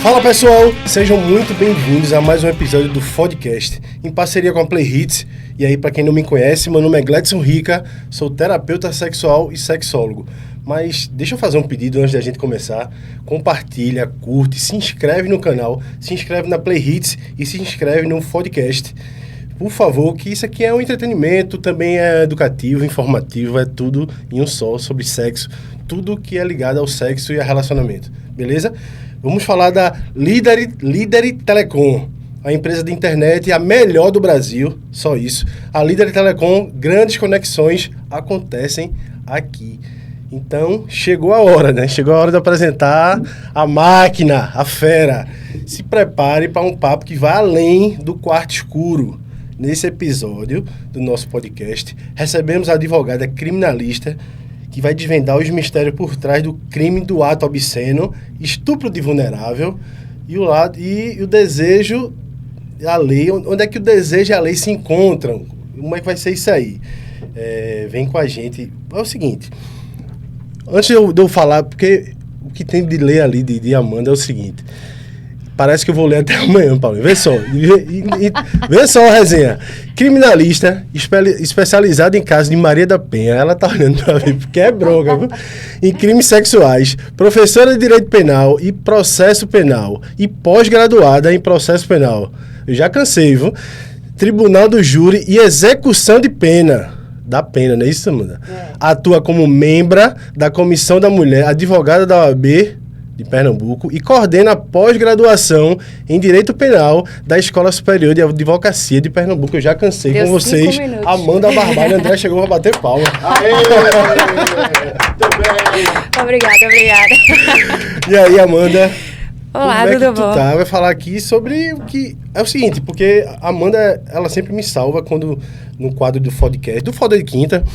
Fala pessoal, sejam muito bem-vindos a mais um episódio do Podcast, em parceria com a Play Hits. E aí, para quem não me conhece, meu nome é Gledson Rica, sou terapeuta sexual e sexólogo. Mas deixa eu fazer um pedido antes da gente começar. Compartilha, curte, se inscreve no canal, se inscreve na Play Hits e se inscreve no Podcast. Por favor, que isso aqui é um entretenimento, também é educativo, informativo, é tudo em um só, sobre sexo, tudo que é ligado ao sexo e a relacionamento, beleza? Vamos falar da Líder Telecom, a empresa de internet a melhor do Brasil, só isso. A Líder Telecom, grandes conexões acontecem aqui. Então, chegou a hora, né? Chegou a hora de apresentar a máquina, a fera. Se prepare para um papo que vai além do quarto escuro. Nesse episódio do nosso podcast, recebemos a advogada criminalista que vai desvendar os mistérios por trás do crime do ato obsceno, estupro de vulnerável e o desejo, a lei, onde é que o desejo e a lei se encontram? Como é que vai ser isso aí? Vem com a gente. É o seguinte, antes de eu falar, porque o que tem de ler ali de Amanda é o seguinte... Parece que eu vou ler até amanhã, Paulo. Vê só. Vê só a resenha. Criminalista, especializada em casos de Maria da Penha. Ela tá olhando pra ver, porque é bronca, viu? Em crimes sexuais. Professora de Direito Penal e Processo Penal. E pós-graduada em Processo Penal. Eu já cansei, viu? Tribunal do Júri e Execução de Pena. Da pena, não é isso, Amanda? Atua como membra da Comissão da Mulher, advogada da OAB de Pernambuco e coordena a pós-graduação em Direito Penal da Escola Superior de Advocacia de Pernambuco. Eu já cansei com vocês. Amanda Barbalho. André chegou para bater palma. Aê! Muito bem! Obrigada. E aí, Amanda? Olá, como é tudo que tu bom? Vai falar aqui sobre o que... É o seguinte, porque a Amanda, ela sempre me salva quando, no quadro do podcast, do Foda de Quinta,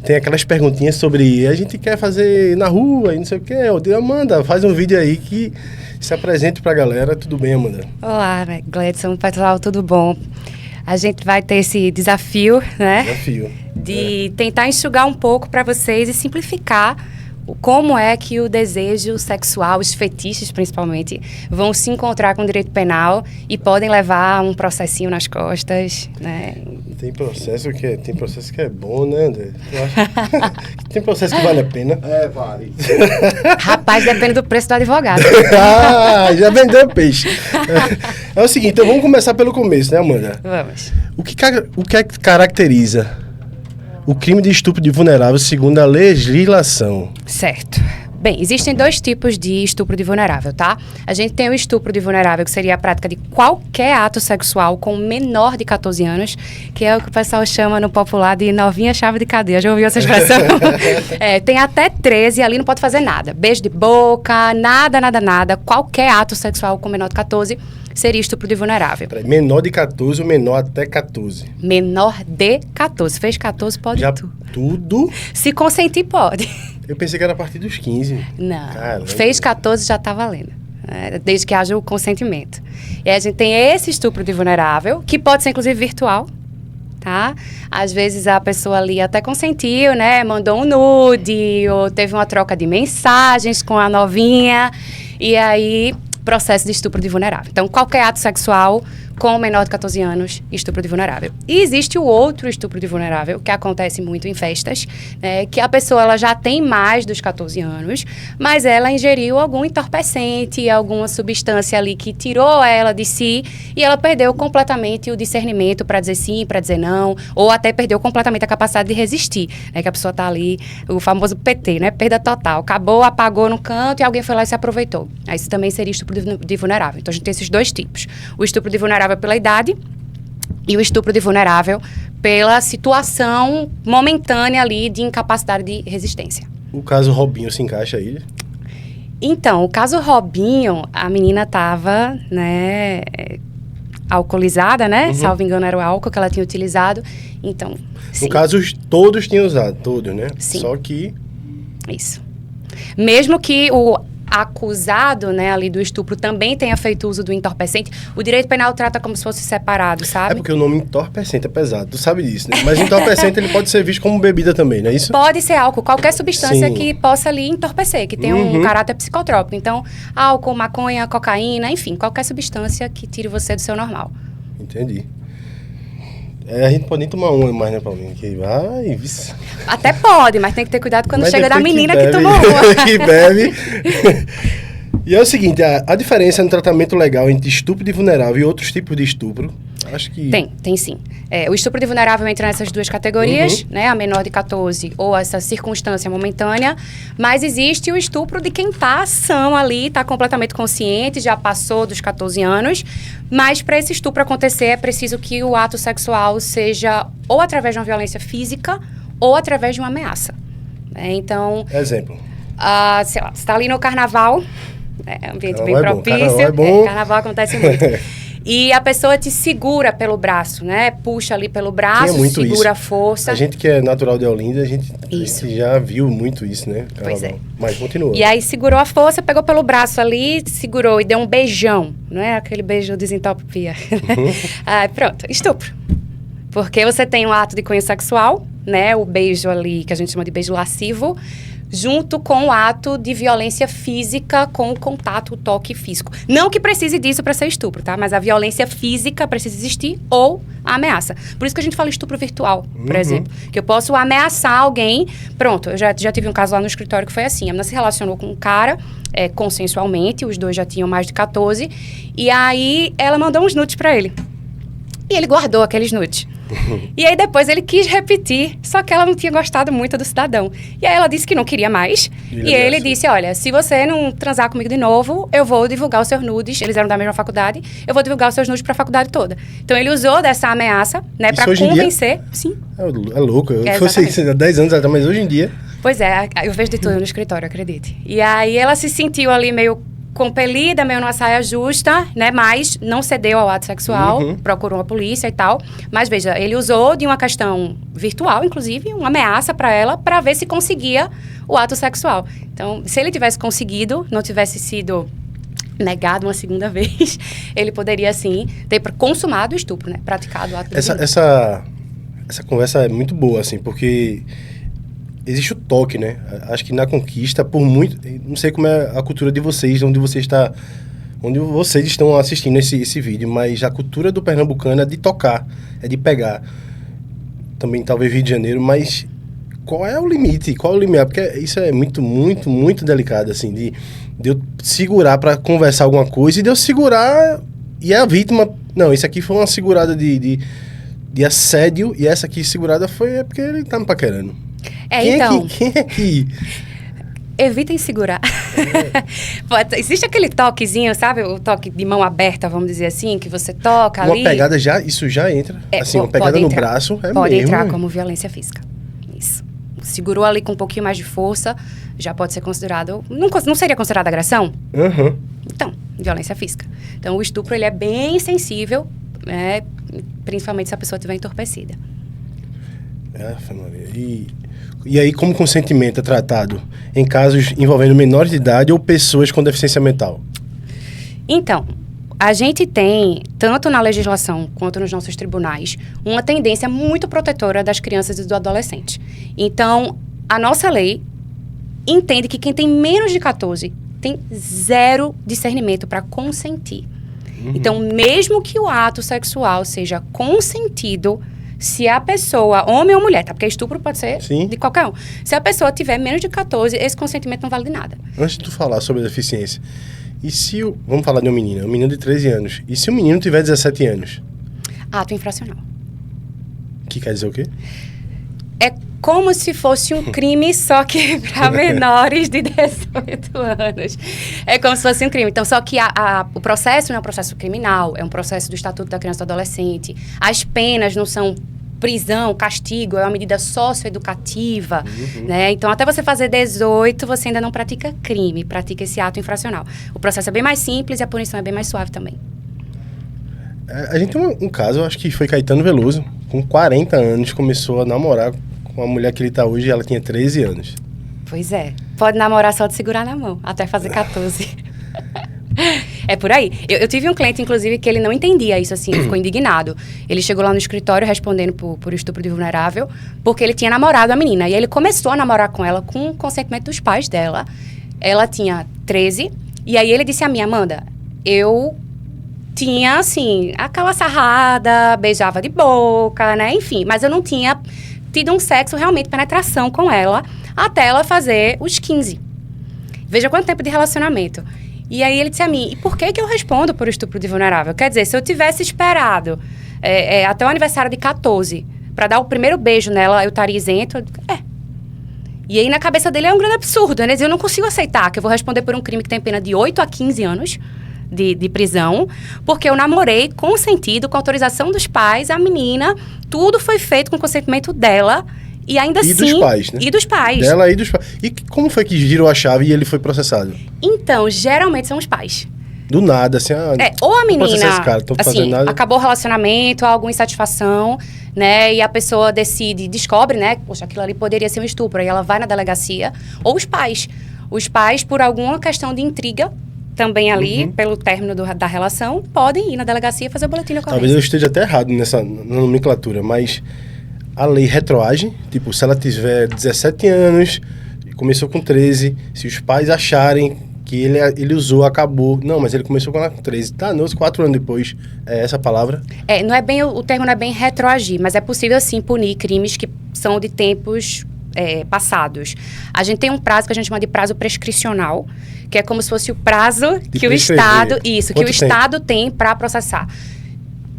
tem aquelas perguntinhas sobre a gente quer fazer na rua e não sei o que. Eu digo, Amanda, faz um vídeo aí que se apresente pra galera. Tudo bem, Amanda? Olá, Gledson, pessoal, tudo bom? A gente vai ter esse desafio, né? Desafio. De tentar enxugar um pouco para vocês e simplificar como é que o desejo sexual, os fetiches principalmente, vão se encontrar com o direito penal e podem levar um processinho nas costas, né? Tem processo que é bom, né, André? Eu acho que tem processo que vale a pena. Vale. Rapaz, depende do preço do advogado. Já vendeu peixe. É o seguinte, então vamos começar pelo começo, né, Amanda? Vamos. O que é que caracteriza o crime de estupro de vulnerável segundo a legislação? Certo. Bem, existem dois tipos de estupro de vulnerável, tá? A gente tem o estupro de vulnerável, que seria a prática de qualquer ato sexual com menor de 14 anos, que é o que o pessoal chama no popular de novinha chave de cadeia. Já ouviu essa expressão? Tem até 13 e ali não pode fazer nada. Beijo de boca, nada. Qualquer ato sexual com menor de 14 seria estupro de vulnerável. Menor de 14 ou menor até 14? Menor de 14. Fez 14, pode Já tudo. Tudo? Se consentir, pode. Eu pensei que era a partir dos 15. Não. Caramba. Fez 14, já está valendo. Desde que haja o consentimento. E a gente tem esse estupro de vulnerável, que pode ser, inclusive, virtual. Tá? Às vezes a pessoa ali até consentiu, né? Mandou um nude, ou teve uma troca de mensagens com a novinha. E aí, processo de estupro de vulnerável. Então, qualquer ato sexual com menor de 14 anos, estupro de vulnerável. E existe o outro estupro de vulnerável, que acontece muito em festas, né, que a pessoa ela já tem mais dos 14 anos, mas ela ingeriu algum entorpecente, alguma substância ali que tirou ela de si e ela perdeu completamente o discernimento para dizer sim, para dizer não, ou até perdeu completamente a capacidade de resistir, né, que a pessoa está ali, o famoso PT, né, perda total, acabou, apagou no canto e alguém foi lá e se aproveitou. Aí isso também seria estupro de vulnerável. Então a gente tem esses dois tipos. O estupro de vulnerável pela idade e o estupro de vulnerável pela situação momentânea ali de incapacidade de resistência. O caso Robinho se encaixa aí? Então, o caso Robinho, a menina estava, né, alcoolizada, né? Salvo engano, era o álcool que ela tinha utilizado. Então, sim. No caso, todos tinham usado, todos, né? Sim. Só que... Isso. Mesmo que acusado, né, ali do estupro também tenha feito uso do entorpecente, o direito penal trata como se fosse separado, sabe? É porque o nome entorpecente é pesado, tu sabe disso, né? Mas entorpecente ele pode ser visto como bebida também, não é isso? Pode ser álcool, qualquer substância Sim. que possa ali entorpecer, que tenha um caráter psicotrópico. Então, álcool, maconha, cocaína, enfim, qualquer substância que tire você do seu normal. Entendi. A gente pode nem tomar uma mais, né, Paulinho? Que vai, vice. Até pode, mas tem que ter cuidado quando Mas chega da depois menina bebe, que tomou uma. que bebe. E é o seguinte, a diferença no tratamento legal entre estupro de vulnerável e outros tipos de estupro, acho que... Tem sim. O estupro de vulnerável entra nessas duas categorias, né? A menor de 14 ou essa circunstância momentânea. Mas existe o estupro de quem está são ali, está completamente consciente, já passou dos 14 anos. Mas para esse estupro acontecer, é preciso que o ato sexual seja ou através de uma violência física ou através de uma ameaça. Então... Exemplo. Sei lá, você está ali no carnaval, ambiente Carnaval bem é bom, propício. carnaval é bom. Carnaval acontece muito. E a pessoa te segura pelo braço, né? Puxa ali pelo braço, muito segura isso. a força. A gente que é natural de Olinda, a gente já viu muito isso, né? Pois é. Mas continua. E aí segurou a força, pegou pelo braço ali, segurou e deu um beijão. Não é aquele beijo desentopia. Pronto, estupro. Porque você tem um ato de cunho sexual, né? O beijo ali, que a gente chama de beijo lascivo, junto com o ato de violência física com o contato, o toque físico. Não que precise disso para ser estupro, tá? Mas a violência física precisa existir ou a ameaça. Por isso que a gente fala estupro virtual, por exemplo. Que eu posso ameaçar alguém. Pronto, eu já tive um caso lá no escritório que foi assim. A menina se relacionou com um cara consensualmente, os dois já tinham mais de 14. E aí ela mandou uns nudes para ele. E ele guardou aqueles nudes. E aí depois ele quis repetir, só que ela não tinha gostado muito do cidadão. E aí ela disse que não queria mais. E ele disse, olha, se você não transar comigo de novo, eu vou divulgar os seus nudes. Eles eram da mesma faculdade. Eu vou divulgar os seus nudes para a faculdade toda. Então ele usou dessa ameaça, né, para convencer. Sim. É louco. Eu fosse há 10 anos atrás, mas hoje em dia... Pois é, eu vejo de tudo no escritório, acredite. E aí ela se sentiu ali meio compelida, meio numa saia justa, né? Mas não cedeu ao ato sexual, procurou a polícia e tal. Mas veja, ele usou de uma questão virtual, inclusive, uma ameaça para ela, para ver se conseguia o ato sexual. Então, se ele tivesse conseguido, não tivesse sido negado uma segunda vez, ele poderia, sim, ter consumado o estupro, né? Praticado o ato do essa conversa é muito boa, assim, porque... Existe o toque, né? Acho que na conquista, por muito... Não sei como é a cultura de vocês, onde vocês estão assistindo esse vídeo, mas a cultura do pernambucano é de tocar, é de pegar. Também talvez Rio de Janeiro, mas qual é o limite? Qual é o limiar? Porque isso é muito, muito, muito delicado, assim, de eu segurar para conversar alguma coisa e de eu segurar e a vítima... Não, isso aqui foi uma segurada de assédio e essa aqui segurada foi porque ele tá me paquerando. Quem é que... Evitem segurar. Existe aquele toquezinho, sabe? O toque de mão aberta, vamos dizer assim, que você toca ali. Uma pegada isso já entra. Assim, uma pegada no braço pode entrar como violência física. Isso. Segurou ali com um pouquinho mais de força, já pode ser considerado... Não seria considerado agressão? Então, violência física. Então, o estupro, ele é bem sensível, né? Principalmente se a pessoa estiver entorpecida. E aí, como consentimento é tratado em casos envolvendo menores de idade ou pessoas com deficiência mental? Então, a gente tem, tanto na legislação quanto nos nossos tribunais, uma tendência muito protetora das crianças e do adolescente. Então, a nossa lei entende que quem tem menos de 14 tem zero discernimento para consentir. Então, mesmo que o ato sexual seja consentido, se a pessoa, homem ou mulher, tá? Porque estupro pode ser de qualquer um. Se a pessoa tiver menos de 14, esse consentimento não vale de nada. Antes de tu falar sobre a deficiência, e se vamos falar de uma menina, um menino de 13 anos, e se o menino tiver 17 anos? Ato infracional. Que quer dizer o quê? É como se fosse um crime, só que para menores de 18 anos. É como se fosse um crime. Então, só que o processo não é um processo criminal, é um processo do Estatuto da Criança e do Adolescente. As penas não são prisão, castigo, é uma medida socioeducativa, né? Então, até você fazer 18, você ainda não pratica crime, pratica esse ato infracional. O processo é bem mais simples e a punição é bem mais suave também. A gente tem um caso, acho que foi Caetano Veloso, com 40 anos, começou a namorar com a mulher que ele está hoje e ela tinha 13 anos. Pois é. Pode namorar só de segurar na mão, até fazer 14. É por aí. Eu tive um cliente, inclusive, que ele não entendia isso, assim, ficou indignado. Ele chegou lá no escritório respondendo por estupro de vulnerável, porque ele tinha namorado a menina. E aí ele começou a namorar com ela com o consentimento dos pais dela. Ela tinha 13. E aí ele disse a mim, Amanda, eu tinha, assim, aquela sarrada, beijava de boca, né? Enfim, mas eu não tinha tido um sexo, realmente, penetração com ela, até ela fazer os 15. Veja quanto tempo de relacionamento. E aí ele disse a mim, e por que eu respondo por estupro de vulnerável? Quer dizer, se eu tivesse esperado até o aniversário de 14, para dar o primeiro beijo nela, eu estaria isento? E aí na cabeça dele é um grande absurdo, né? Eu não consigo aceitar que eu vou responder por um crime que tem pena de 8 a 15 anos de prisão, porque eu namorei consentido, com autorização dos pais, a menina, tudo foi feito com o consentimento dela, e ainda assim... E dos pais, né? E dos pais. Dela e dos pais. E como foi que girou a chave e ele foi processado? Então, geralmente são os pais. Do nada, assim... Ou a menina, esse cara, tô fazendo nada. acabou o relacionamento, alguma insatisfação, né? E a pessoa descobre, né? Poxa, aquilo ali poderia ser um estupro. Aí ela vai na delegacia. Ou os pais. Os pais, por alguma questão de intriga, também ali, pelo término da relação, podem ir na delegacia e fazer o boletim de ocorrência. Talvez eu esteja até errado nessa nomenclatura, mas... A lei retroage, tipo, se ela tiver 17 anos, começou com 13, se os pais acharem que ele usou, acabou. Não, mas ele começou com 13. Tá, não, 4 anos depois. É essa a palavra? Não é bem, o termo não é bem retroagir, mas é possível, sim, punir crimes que são de tempos passados. A gente tem um prazo que a gente chama de prazo prescricional, que é como se fosse o prazo que o Estado... Isso, que o Estado tem para processar.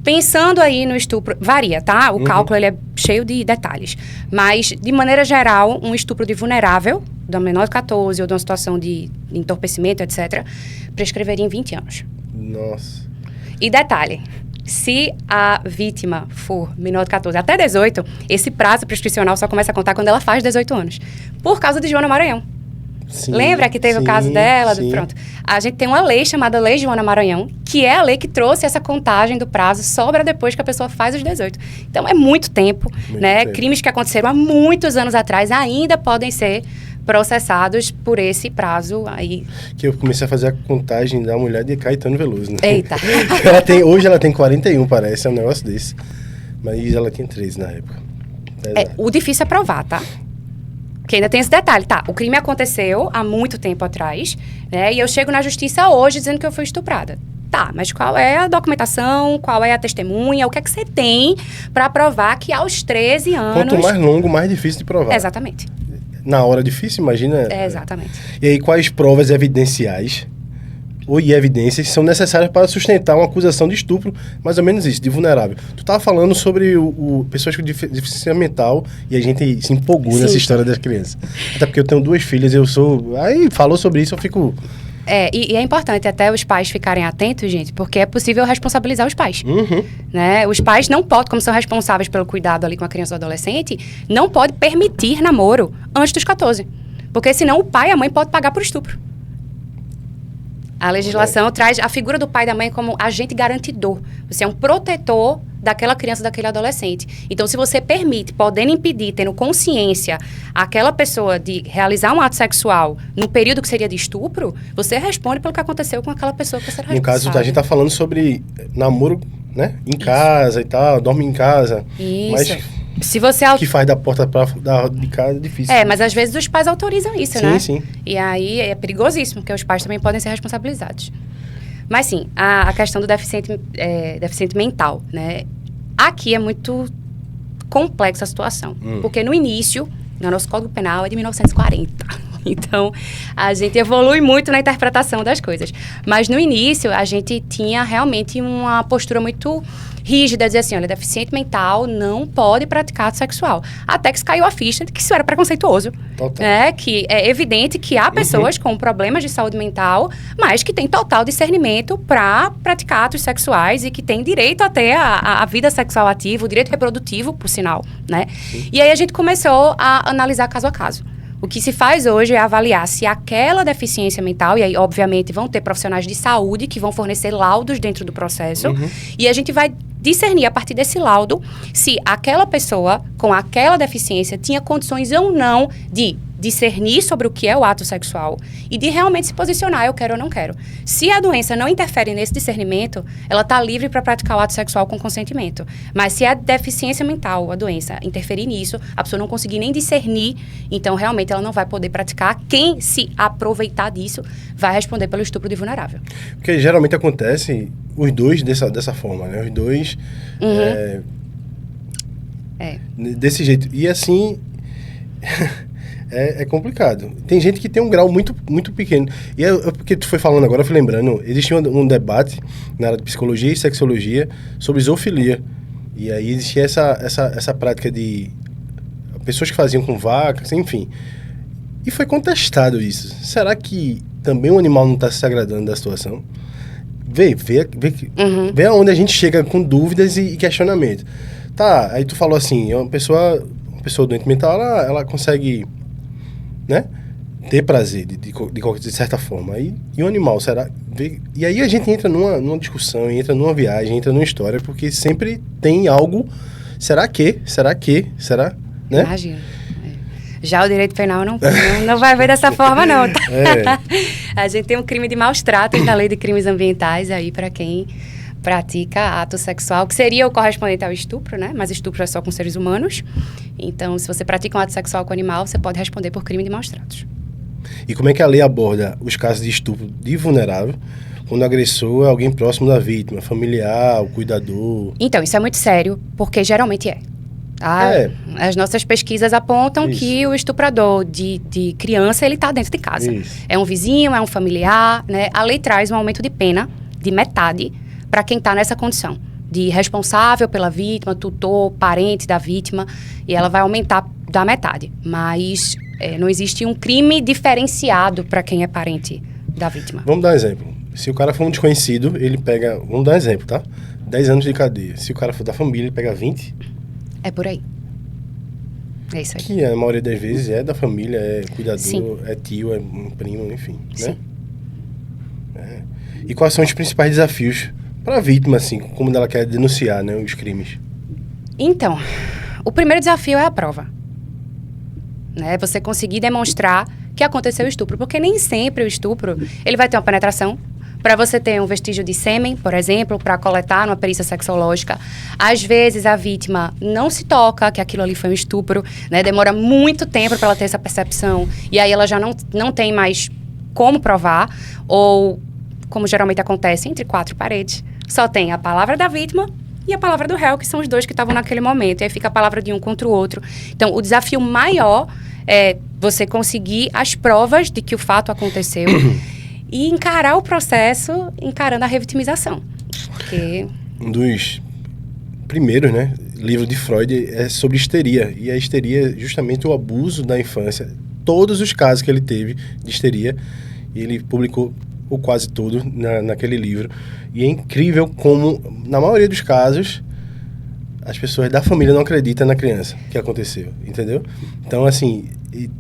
Pensando aí no estupro, varia, tá? O cálculo ele é cheio de detalhes. Mas, de maneira geral, um estupro de vulnerável, da menor de 14 ou de uma situação de entorpecimento, etc., prescreveria em 20 anos. Nossa. E detalhe, se a vítima for menor de 14 até 18, esse prazo prescricional só começa a contar quando ela faz 18 anos. Por causa de Joana Maranhão. Sim, lembra que teve o caso dela? Pronto. A gente tem uma lei chamada Lei Joana Maranhão, que é a lei que trouxe essa contagem do prazo só para depois que a pessoa faz os 18. Então, é muito tempo, né? Tempo. Crimes que aconteceram há muitos anos atrás ainda podem ser processados por esse prazo aí. Que eu comecei a fazer a contagem da mulher de Caetano Veloso, né? Eita! Hoje ela tem 41, parece, é um negócio desse. Mas ela tinha 13 na época. O difícil é provar, tá? Porque ainda tem esse detalhe, tá? O crime aconteceu há muito tempo atrás, né? E eu chego na justiça hoje dizendo que eu fui estuprada. Tá, mas qual é a documentação, qual é a testemunha, o que é que você tem para provar que aos 13 anos... Quanto mais longo, mais difícil de provar. Exatamente. Na hora difícil, imagina... Exatamente. E aí, quais provas evidenciais ou evidências são necessárias para sustentar uma acusação de estupro, mais ou menos isso, de vulnerável? Tu estava falando sobre pessoas com deficiência mental e a gente se empolgou nessa história das crianças. Até porque eu tenho 2 filhas, aí falou sobre isso, eu fico... E é importante até os pais ficarem atentos, gente, porque é possível responsabilizar os pais. Né? Os pais não podem, como são responsáveis pelo cuidado ali com a criança ou adolescente, não pode permitir namoro antes dos 14. Porque senão o pai e a mãe podem pagar por estupro. A legislação traz a figura do pai e da mãe como agente garantidor. Você é um protetor daquela criança, daquele adolescente. Então, se você permite, podendo impedir, tendo consciência, aquela pessoa de realizar um ato sexual no período que seria de estupro, você responde pelo que aconteceu com aquela pessoa que você era responsável. No caso, a gente está falando sobre namoro, né? Em casa e tal, dorme em casa. Isso. Mas... Se você que faz da porta de casa é difícil. Mas às vezes os pais autorizam isso, né? Sim. E aí é perigosíssimo, porque os pais também podem ser responsabilizados. Mas sim, a questão do deficiente mental, né? Aqui é muito complexa a situação. Porque no início, o nosso Código Penal é de 1940. Então, a gente evolui muito na interpretação das coisas. Mas no início, a gente tinha realmente uma postura muito rígida, dizer assim, olha, deficiente mental não pode praticar ato sexual. Até que caiu a ficha de que isso era preconceituoso. Né? Que é evidente que há pessoas com problemas de saúde mental, mas que têm total discernimento para praticar atos sexuais e que têm direito a ter a vida sexual ativa, o direito reprodutivo, por sinal, né? E aí a gente começou a analisar caso a caso. O que se faz hoje é avaliar se aquela deficiência mental, e aí, obviamente, vão ter profissionais de saúde que vão fornecer laudos dentro do processo, e a gente vai discernir a partir desse laudo se aquela pessoa com aquela deficiência tinha condições ou não de discernir sobre o que é o ato sexual e de realmente se posicionar, eu quero ou não quero. Se a doença não interfere nesse discernimento, ela está livre para praticar o ato sexual com consentimento. Mas se a deficiência mental, a doença, interferir nisso, a pessoa não conseguir nem discernir, então realmente ela não vai poder praticar. Quem se aproveitar disso vai responder pelo estupro de vulnerável. Porque geralmente acontece os dois dessa forma, né? Os dois desse jeito. E assim... É complicado. Tem gente que tem um grau muito, muito pequeno. E porque tu foi falando agora, eu fui lembrando, existia um debate na área de psicologia e sexologia sobre zoofilia. E aí existia essa prática de pessoas que faziam com vacas, enfim. E foi contestado isso. Será que também o animal não está se agradando da situação? Vê aonde a gente chega com dúvidas e questionamento. Tá, aí tu falou assim, uma pessoa doente mental, ela consegue... né? Ter prazer de certa forma. E o animal, será? E aí a gente entra numa discussão, entra numa viagem, entra numa história, porque sempre tem algo. Será? Né? Imagina. Já o direito penal não vai ver dessa forma, não. Tá? A gente tem um crime de maus tratos na lei de crimes ambientais aí para quem pratica ato sexual, que seria o correspondente ao estupro, né? Mas estupro é só com seres humanos. Então, se você pratica um ato sexual com animal, você pode responder por crime de maus tratos. E como é que a lei aborda os casos de estupro de vulnerável, quando o agressor é alguém próximo da vítima, familiar, o cuidador? Então, isso é muito sério, porque geralmente é. Tá? As nossas pesquisas apontam que o estuprador de criança, ele está dentro de casa. Isso. É um vizinho, é um familiar, né? A lei traz um aumento de pena de metade para quem está nessa condição de responsável pela vítima, tutor, parente da vítima, e ela vai aumentar da metade. Mas não existe um crime diferenciado para quem é parente da vítima. Vamos dar um exemplo. Se o cara for um desconhecido, ele pega... Vamos dar um exemplo, tá? 10 anos de cadeia. Se o cara for da família, ele pega 20. É por aí. É isso aí. Que a maioria das vezes é da família, é cuidador, Sim. É tio, é um primo, enfim, Sim. né? E quais são os principais desafios para a vítima, assim, como ela quer denunciar, né, os crimes? Então, o primeiro desafio é a prova. Né? Você conseguir demonstrar que aconteceu o estupro, porque nem sempre o estupro, ele vai ter uma penetração. Para você ter um vestígio de sêmen, por exemplo, para coletar numa perícia sexológica, às vezes a vítima não se toca que aquilo ali foi um estupro, né? Demora muito tempo para ela ter essa percepção, e aí ela já não tem mais como provar, ou, como geralmente acontece, entre 4 paredes, só tem a palavra da vítima e a palavra do réu, que são os dois que estavam naquele momento, e aí fica a palavra de um contra o outro. Então, o desafio maior é você conseguir as provas de que o fato aconteceu e encarar o processo encarando a revitimização. Porque... Um dos primeiros, né, livros de Freud é sobre histeria, e a histeria é justamente o abuso da infância. Todos os casos que ele teve de histeria, ele publicou ou quase tudo naquele livro. E é incrível como, na maioria dos casos, as pessoas da família não acreditam na criança que aconteceu, entendeu? Então, assim,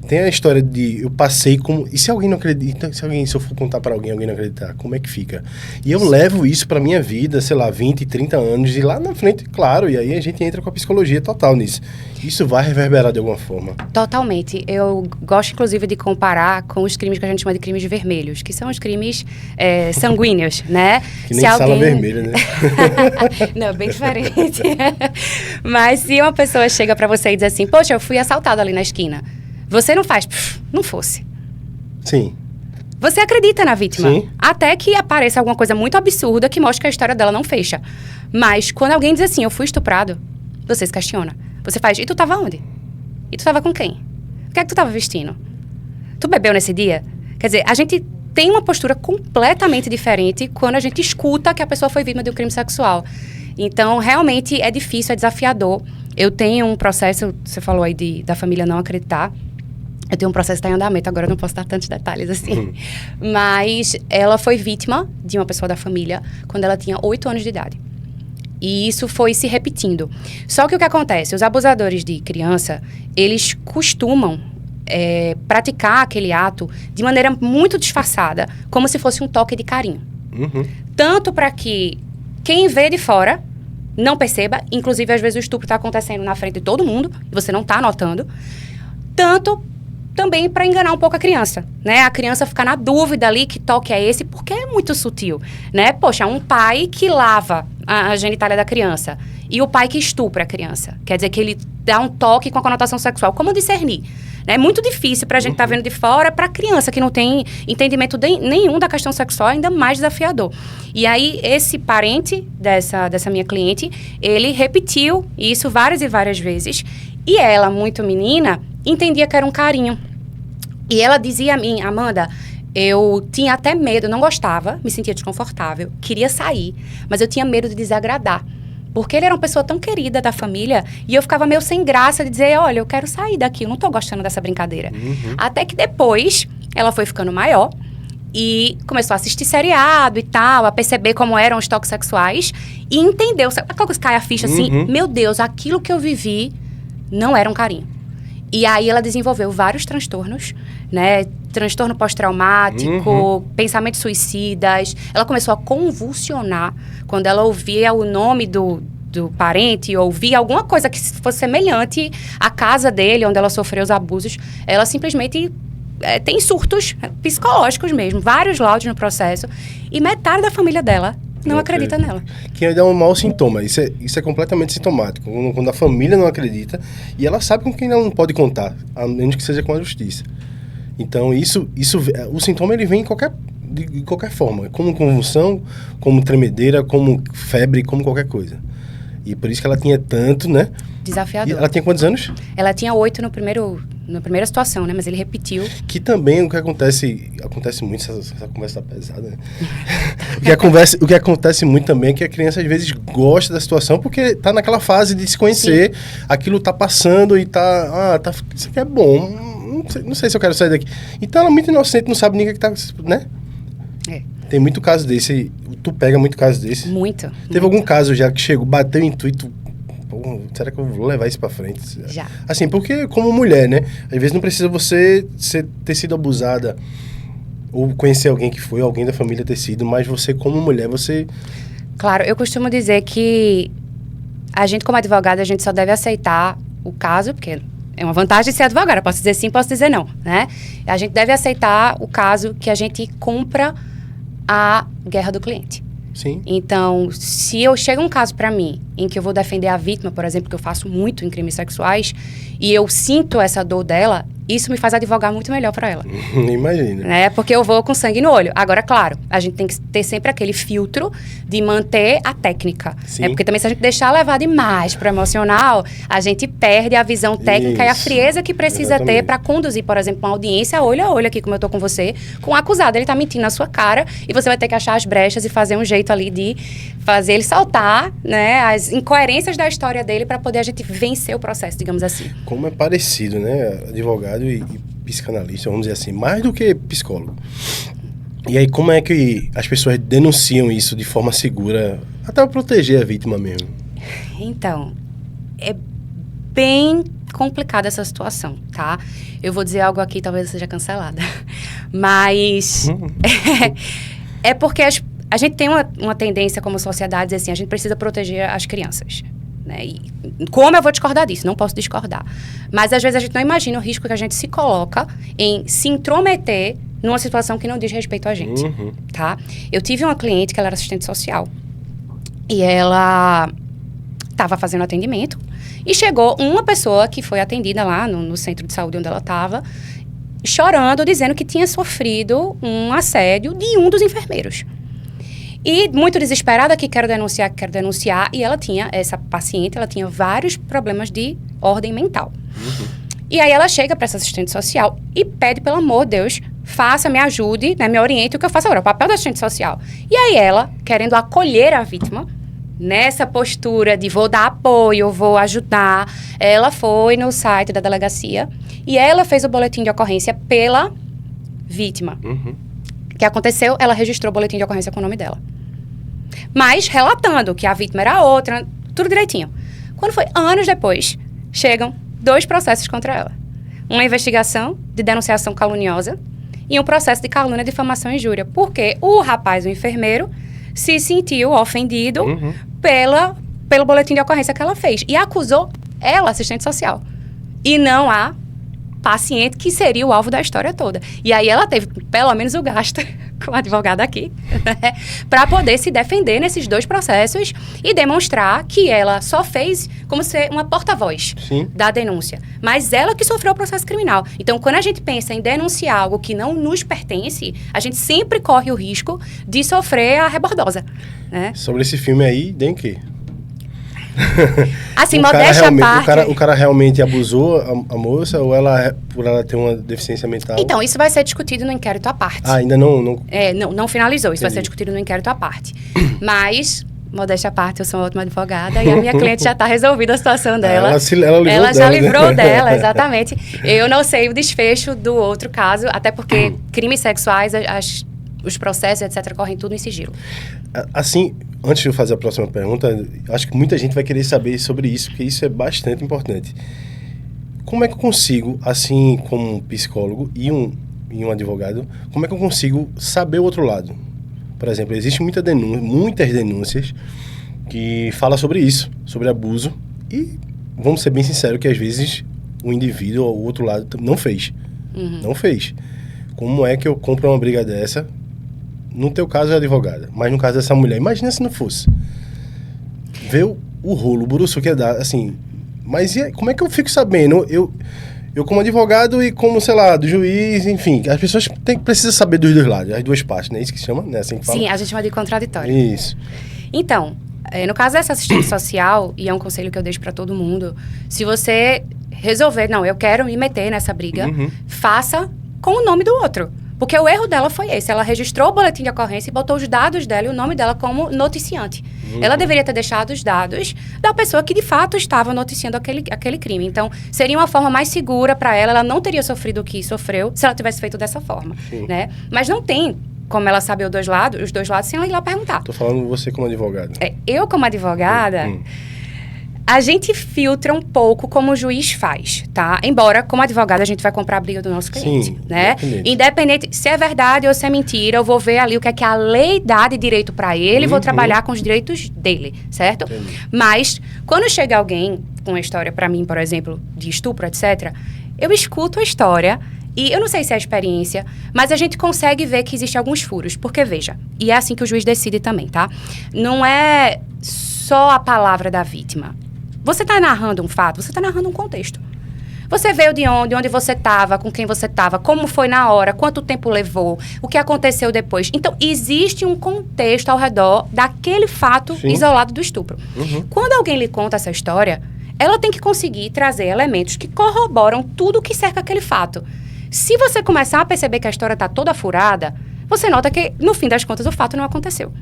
tem a história de eu passei como... E se alguém não acredita, se eu for contar para alguém não acreditar, como é que fica? E eu levo isso para minha vida, sei lá, 20, 30 anos, e lá na frente, claro, e aí a gente entra com a psicologia total nisso. Isso vai reverberar de alguma forma. Totalmente. Eu gosto, inclusive, de comparar com os crimes que a gente chama de crimes vermelhos, que são os crimes sanguíneos, né? Que nem sala vermelha, né? Não, bem diferente. Mas se uma pessoa chega para você e diz assim, poxa, eu fui assaltada ali na esquina, você não faz, não fosse. Sim. Você acredita na vítima. Sim. Até que apareça alguma coisa muito absurda que mostre que a história dela não fecha. Mas quando alguém diz assim, eu fui estuprado, você se questiona. Você faz, e tu tava onde? E tu tava com quem? O que é que tu tava vestindo? Tu bebeu nesse dia? Quer dizer, a gente tem uma postura completamente diferente quando a gente escuta que a pessoa foi vítima de um crime sexual. Então, realmente é difícil, é desafiador. Eu tenho um processo, você falou aí da família não acreditar. Eu tenho um processo que está em andamento, agora eu não posso dar tantos detalhes assim. Mas ela foi vítima de uma pessoa da família quando ela tinha 8 anos de idade. E isso foi se repetindo. Só que o que acontece? Os abusadores de criança, eles costumam praticar aquele ato de maneira muito disfarçada, como se fosse um toque de carinho. Tanto para que quem vê de fora não perceba, inclusive às vezes o estupro está acontecendo na frente de todo mundo, e você não está notando, tanto também para enganar um pouco a criança, né? A criança fica na dúvida ali que toque é esse, porque é muito sutil, né? Poxa, um pai que lava a genitália da criança e o pai que estupra a criança. Quer dizer que ele dá um toque com a conotação sexual. Como discernir? É muito difícil pra gente estar vendo de fora, pra criança que não tem entendimento nenhum da questão sexual, ainda mais desafiador. E aí, esse parente dessa minha cliente, ele repetiu isso várias e várias vezes. E ela, muito menina, entendia que era um carinho. E ela dizia a mim, Amanda, eu tinha até medo, não gostava, me sentia desconfortável, queria sair, mas eu tinha medo de desagradar. Porque ele era uma pessoa tão querida da família e eu ficava meio sem graça de dizer, olha, eu quero sair daqui, eu não tô gostando dessa brincadeira. Até que depois, ela foi ficando maior e começou a assistir seriado e tal, a perceber como eram os toques sexuais e entendeu, sabe aquela coisa que cai a ficha assim? Meu Deus, aquilo que eu vivi não era um carinho. E aí ela desenvolveu vários transtornos, né? Transtorno pós-traumático, pensamentos suicidas. Ela começou a convulsionar quando ela ouvia o nome do parente, ouvia alguma coisa que fosse semelhante à casa dele, onde ela sofreu os abusos. Ela simplesmente tem surtos psicológicos mesmo, vários laudos no processo. E metade da família dela não acredita nela. Que ainda é um mau sintoma. Isso é completamente sintomático. Quando a família não acredita e ela sabe com quem ela não pode contar, a menos que seja com a justiça. Então, o sintoma ele vem de qualquer forma. Como convulsão, como tremedeira, como febre, como qualquer coisa. E por isso que ela tinha tanto, né? Desafiador. E ela tinha quantos anos? Ela tinha 8 na primeira situação, né? Mas ele repetiu. Que também o que acontece muito, essa conversa tá pesada, né? o que acontece muito também é que a criança às vezes gosta da situação porque tá naquela fase de se conhecer, aquilo tá passando e tá, isso aqui é bom, não sei se eu quero sair daqui. Então ela é muito inocente, não sabe nem o que tá, né? Tem muito caso desse, tu pega muito caso desse. Muito. Teve algum caso já que chegou, bateu em tu e tu, será que eu vou levar isso pra frente? Já. Assim, porque como mulher, né? Às vezes não precisa você ter sido abusada ou conhecer alguém que foi, alguém da família ter sido, mas você como mulher, você... Claro, eu costumo dizer que a gente como advogada, a gente só deve aceitar o caso, porque é uma vantagem de ser advogada, posso dizer sim, posso dizer não, né? A gente deve aceitar o caso que a gente compra a guerra do cliente. Sim. Então, se chega um caso pra mim em que eu vou defender a vítima, por exemplo, que eu faço muito em crimes sexuais, e eu sinto essa dor dela, isso me faz advogar muito melhor pra ela. Imagina. Né? Porque eu vou com sangue no olho. Agora, claro, a gente tem que ter sempre aquele filtro de manter a técnica. Né? Porque também se a gente deixar levar demais pro emocional, a gente perde a visão técnica e a frieza que precisa ter pra conduzir, por exemplo, uma audiência olho a olho aqui, como eu tô com você, com o acusado. Ele tá mentindo na sua cara e você vai ter que achar as brechas e fazer um jeito ali de fazer ele saltar, né, as incoerências da história dele pra poder a gente vencer o processo, digamos assim. Como é parecido, né? Advogado e psicanalista, vamos dizer assim, mais do que psicólogo. E aí, como é que as pessoas denunciam isso de forma segura, até pra proteger a vítima mesmo? Então, é bem complicada essa situação, tá? Eu vou dizer algo aqui, talvez eu seja cancelada. Mas é porque a gente tem uma tendência como sociedade, assim, a gente precisa proteger as crianças. Né? E como eu vou discordar disso? Não posso discordar. Mas, às vezes, a gente não imagina o risco que a gente se coloca em se intrometer numa situação que não diz respeito a gente, tá? Eu tive uma cliente que ela era assistente social e ela estava fazendo atendimento e chegou uma pessoa que foi atendida lá no centro de saúde onde ela estava, chorando, dizendo que tinha sofrido um assédio de um dos enfermeiros. E muito desesperada, que quero denunciar. E essa paciente, ela tinha vários problemas de ordem mental. E aí ela chega para essa assistente social e pede, pelo amor de Deus, me ajude, né, me oriente o que eu faço agora, o papel da assistente social. E aí ela, querendo acolher a vítima, nessa postura de vou dar apoio, vou ajudar, ela foi no site da delegacia e ela fez o boletim de ocorrência pela vítima. O que aconteceu? Ela registrou o boletim de ocorrência com o nome dela. Mas relatando que a vítima era outra, tudo direitinho. Quando foi anos depois, chegam 2 processos contra ela. Uma investigação de denunciação caluniosa e um processo de calúnia, difamação e injúria. Porque o rapaz, o enfermeiro, se sentiu ofendido pelo boletim de ocorrência que ela fez. E acusou ela, assistente social. E não a paciente que seria o alvo da história toda. E aí ela teve, pelo menos, o gasto com a advogada aqui, né, para poder se defender nesses 2 processos e demonstrar que ela só fez como ser uma porta-voz da denúncia. Mas ela que sofreu o processo criminal. Então, quando a gente pensa em denunciar algo que não nos pertence, a gente sempre corre o risco de sofrer a rebordosa, né? Sobre esse filme aí, tem o quê? Assim, modéstia à parte... O cara realmente abusou a moça ou por ela ter uma deficiência mental? Então, isso vai ser discutido no inquérito à parte. Ah, ainda não... Não finalizou, isso Entendi. vai ser discutido no inquérito à parte. Mas, modéstia à parte, eu sou uma ótima advogada e a minha cliente já está resolvida a situação dela. Ela já livrou dela, exatamente. Eu não sei o desfecho do outro caso, até porque crimes sexuais, os processos, etc., correm tudo em sigilo. Assim, antes de eu fazer a próxima pergunta, acho que muita gente vai querer saber sobre isso, porque isso é bastante importante. Como é que eu consigo, assim como um psicólogo e um advogado, como é que eu consigo saber o outro lado? Por exemplo, existe muitas denúncias que falam sobre isso, sobre abuso, e vamos ser bem sinceros que às vezes o indivíduo ou o outro lado não fez. Não fez. Como é que eu compro uma briga dessa? No teu caso é advogada, mas no caso dessa mulher, imagina se não fosse. Ver o rolo, o buruçu que é dar, assim... Mas como é que eu fico sabendo? Eu como advogado e como, sei lá, do juiz, enfim, as pessoas precisam saber dos 2 lados, as 2 partes, não é isso que se chama? Né? Assim que fala? Sim, a gente chama de contraditório. Isso. Então, no caso dessa assistente social, e é um conselho que eu deixo para todo mundo, se você resolver, não, eu quero me meter nessa briga, faça com o nome do outro. Porque o erro dela foi esse. Ela registrou o boletim de ocorrência e botou os dados dela e o nome dela como noticiante. Ela deveria ter deixado os dados da pessoa que, de fato, estava noticiando aquele crime. Então, seria uma forma mais segura para ela. Ela não teria sofrido o que sofreu se ela tivesse feito dessa forma, né? Mas não tem como ela saber os dois lados sem ela ir lá perguntar. Tô falando você como advogada. Eu, como advogada... A gente filtra um pouco como o juiz faz, tá? Embora, como advogada, a gente vai comprar a briga do nosso cliente, né? Independente se é verdade ou se é mentira, eu vou ver ali o que é que a lei dá de direito para ele e vou trabalhar com os direitos dele, certo? Mas, quando chega alguém com uma história para mim, por exemplo, de estupro, etc., eu escuto a história e eu não sei se é a experiência, mas a gente consegue ver que existem alguns furos. Porque, veja, e é assim que o juiz decide também, tá? Não é só a palavra da vítima. Você está narrando um fato, você está narrando um contexto. Você veio de onde você estava, com quem você estava, como foi na hora, quanto tempo levou, o que aconteceu depois. Então, existe um contexto ao redor daquele fato isolado do estupro. Quando alguém lhe conta essa história, ela tem que conseguir trazer elementos que corroboram tudo o que cerca aquele fato. Se você começar a perceber que a história está toda furada, você nota que, no fim das contas, o fato não aconteceu.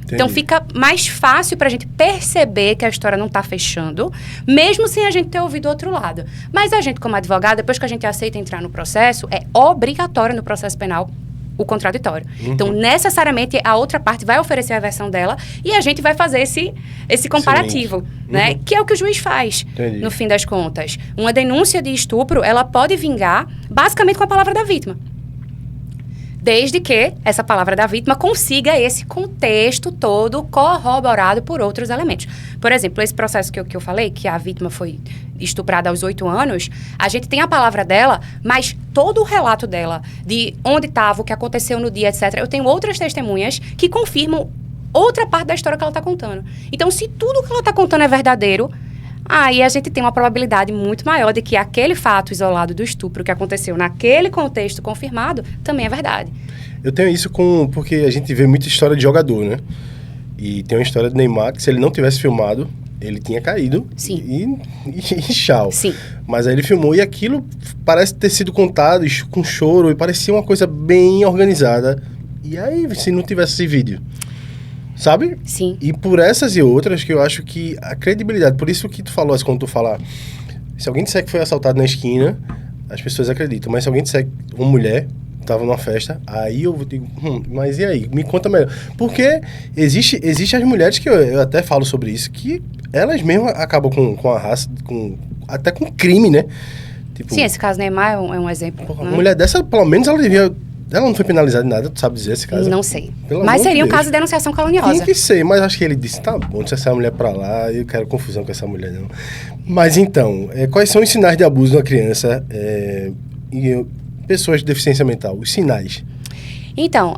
Entendi. Então, fica mais fácil para a gente perceber que a história não está fechando, mesmo sem a gente ter ouvido o outro lado. Mas a gente, como advogado, depois que a gente aceita entrar no processo, é obrigatório no processo penal o contraditório. Então, necessariamente, a outra parte vai oferecer a versão dela e a gente vai fazer esse comparativo, né? Que é o que o juiz faz, no fim das contas. Uma denúncia de estupro, ela pode vingar basicamente com a palavra da vítima. Desde que essa palavra da vítima consiga esse contexto todo corroborado por outros elementos. Por exemplo, esse processo que eu falei, que a vítima foi estuprada aos 8 anos, a gente tem a palavra dela, mas todo o relato dela, de onde estava, o que aconteceu no dia, etc. Eu tenho outras testemunhas que confirmam outra parte da história que ela está contando. Então, se tudo que ela está contando é verdadeiro, aí a gente tem uma probabilidade muito maior de que aquele fato isolado do estupro que aconteceu naquele contexto confirmado também é verdade. Eu tenho isso porque a gente vê muita história de jogador, né? E tem uma história do Neymar que se ele não tivesse filmado, ele tinha caído. Sim. E tchau. Sim. Mas aí ele filmou e aquilo parece ter sido contado com choro e parecia uma coisa bem organizada. E aí, se não tivesse esse vídeo... Sabe? Sim. E por essas e outras que eu acho que a credibilidade, por isso que tu falou, quando tu falar, se alguém disser que foi assaltado na esquina, as pessoas acreditam, mas se alguém disser que uma mulher estava numa festa, aí eu digo, mas e aí? Me conta melhor. Porque existe as mulheres que eu até falo sobre isso, que elas mesmas acabam com a raça, até com crime, né? Tipo, sim, esse caso Neymar é um exemplo. Uma mulher dessa, pelo menos ela devia... Ela não foi penalizada em nada, tu sabe dizer esse caso? Não sei. Mas seria um caso de denunciação caluniosa. Tinha que ser, mas acho que ele disse, tá bom, deixa essa mulher pra lá, eu quero confusão com essa mulher, não. Mas então, quais são os sinais de abuso de uma criança e pessoas de deficiência mental, os sinais. Então,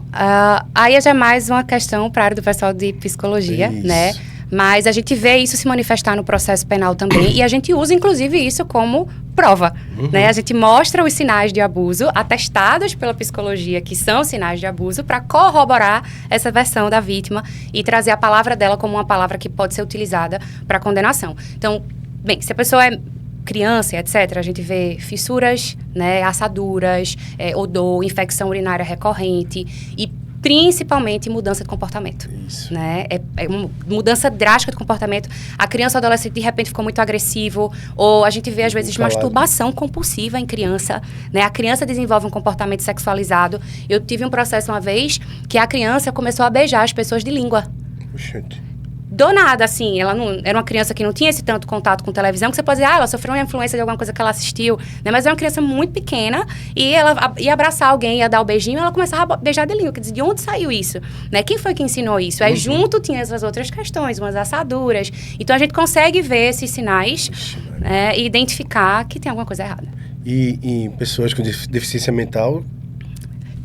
aí já é mais uma questão para a área do pessoal de psicologia, Isso. né? Mas a gente vê isso se manifestar no processo penal também e a gente usa, inclusive, isso como prova, né? A gente mostra os sinais de abuso atestados pela psicologia, que são sinais de abuso, para corroborar essa versão da vítima e trazer a palavra dela como uma palavra que pode ser utilizada para condenação. Então, bem, se a pessoa é criança, etc., a gente vê fissuras, né, assaduras, odor, infecção urinária recorrente e principalmente mudança de comportamento. Isso. Né? É uma mudança drástica de comportamento. A criança ou adolescente, de repente, ficou muito agressivo. Ou a gente vê, às vezes, masturbação compulsiva em criança. Né? A criança desenvolve um comportamento sexualizado. Eu tive um processo uma vez que a criança começou a beijar as pessoas de língua. Oxente. Do nada, assim, ela não era uma criança que não tinha esse tanto contato com televisão, que você pode dizer, ela sofreu uma influência de alguma coisa que ela assistiu, né? Mas era uma criança muito pequena e ela ia abraçar alguém, ia dar o beijinho, e ela começava a beijar de língua. Quer dizer, de onde saiu isso? Né? Quem foi que ensinou isso? Aí junto tinha essas outras questões, umas assaduras. Então a gente consegue ver esses sinais, né, e identificar que tem alguma coisa errada. E pessoas com deficiência mental...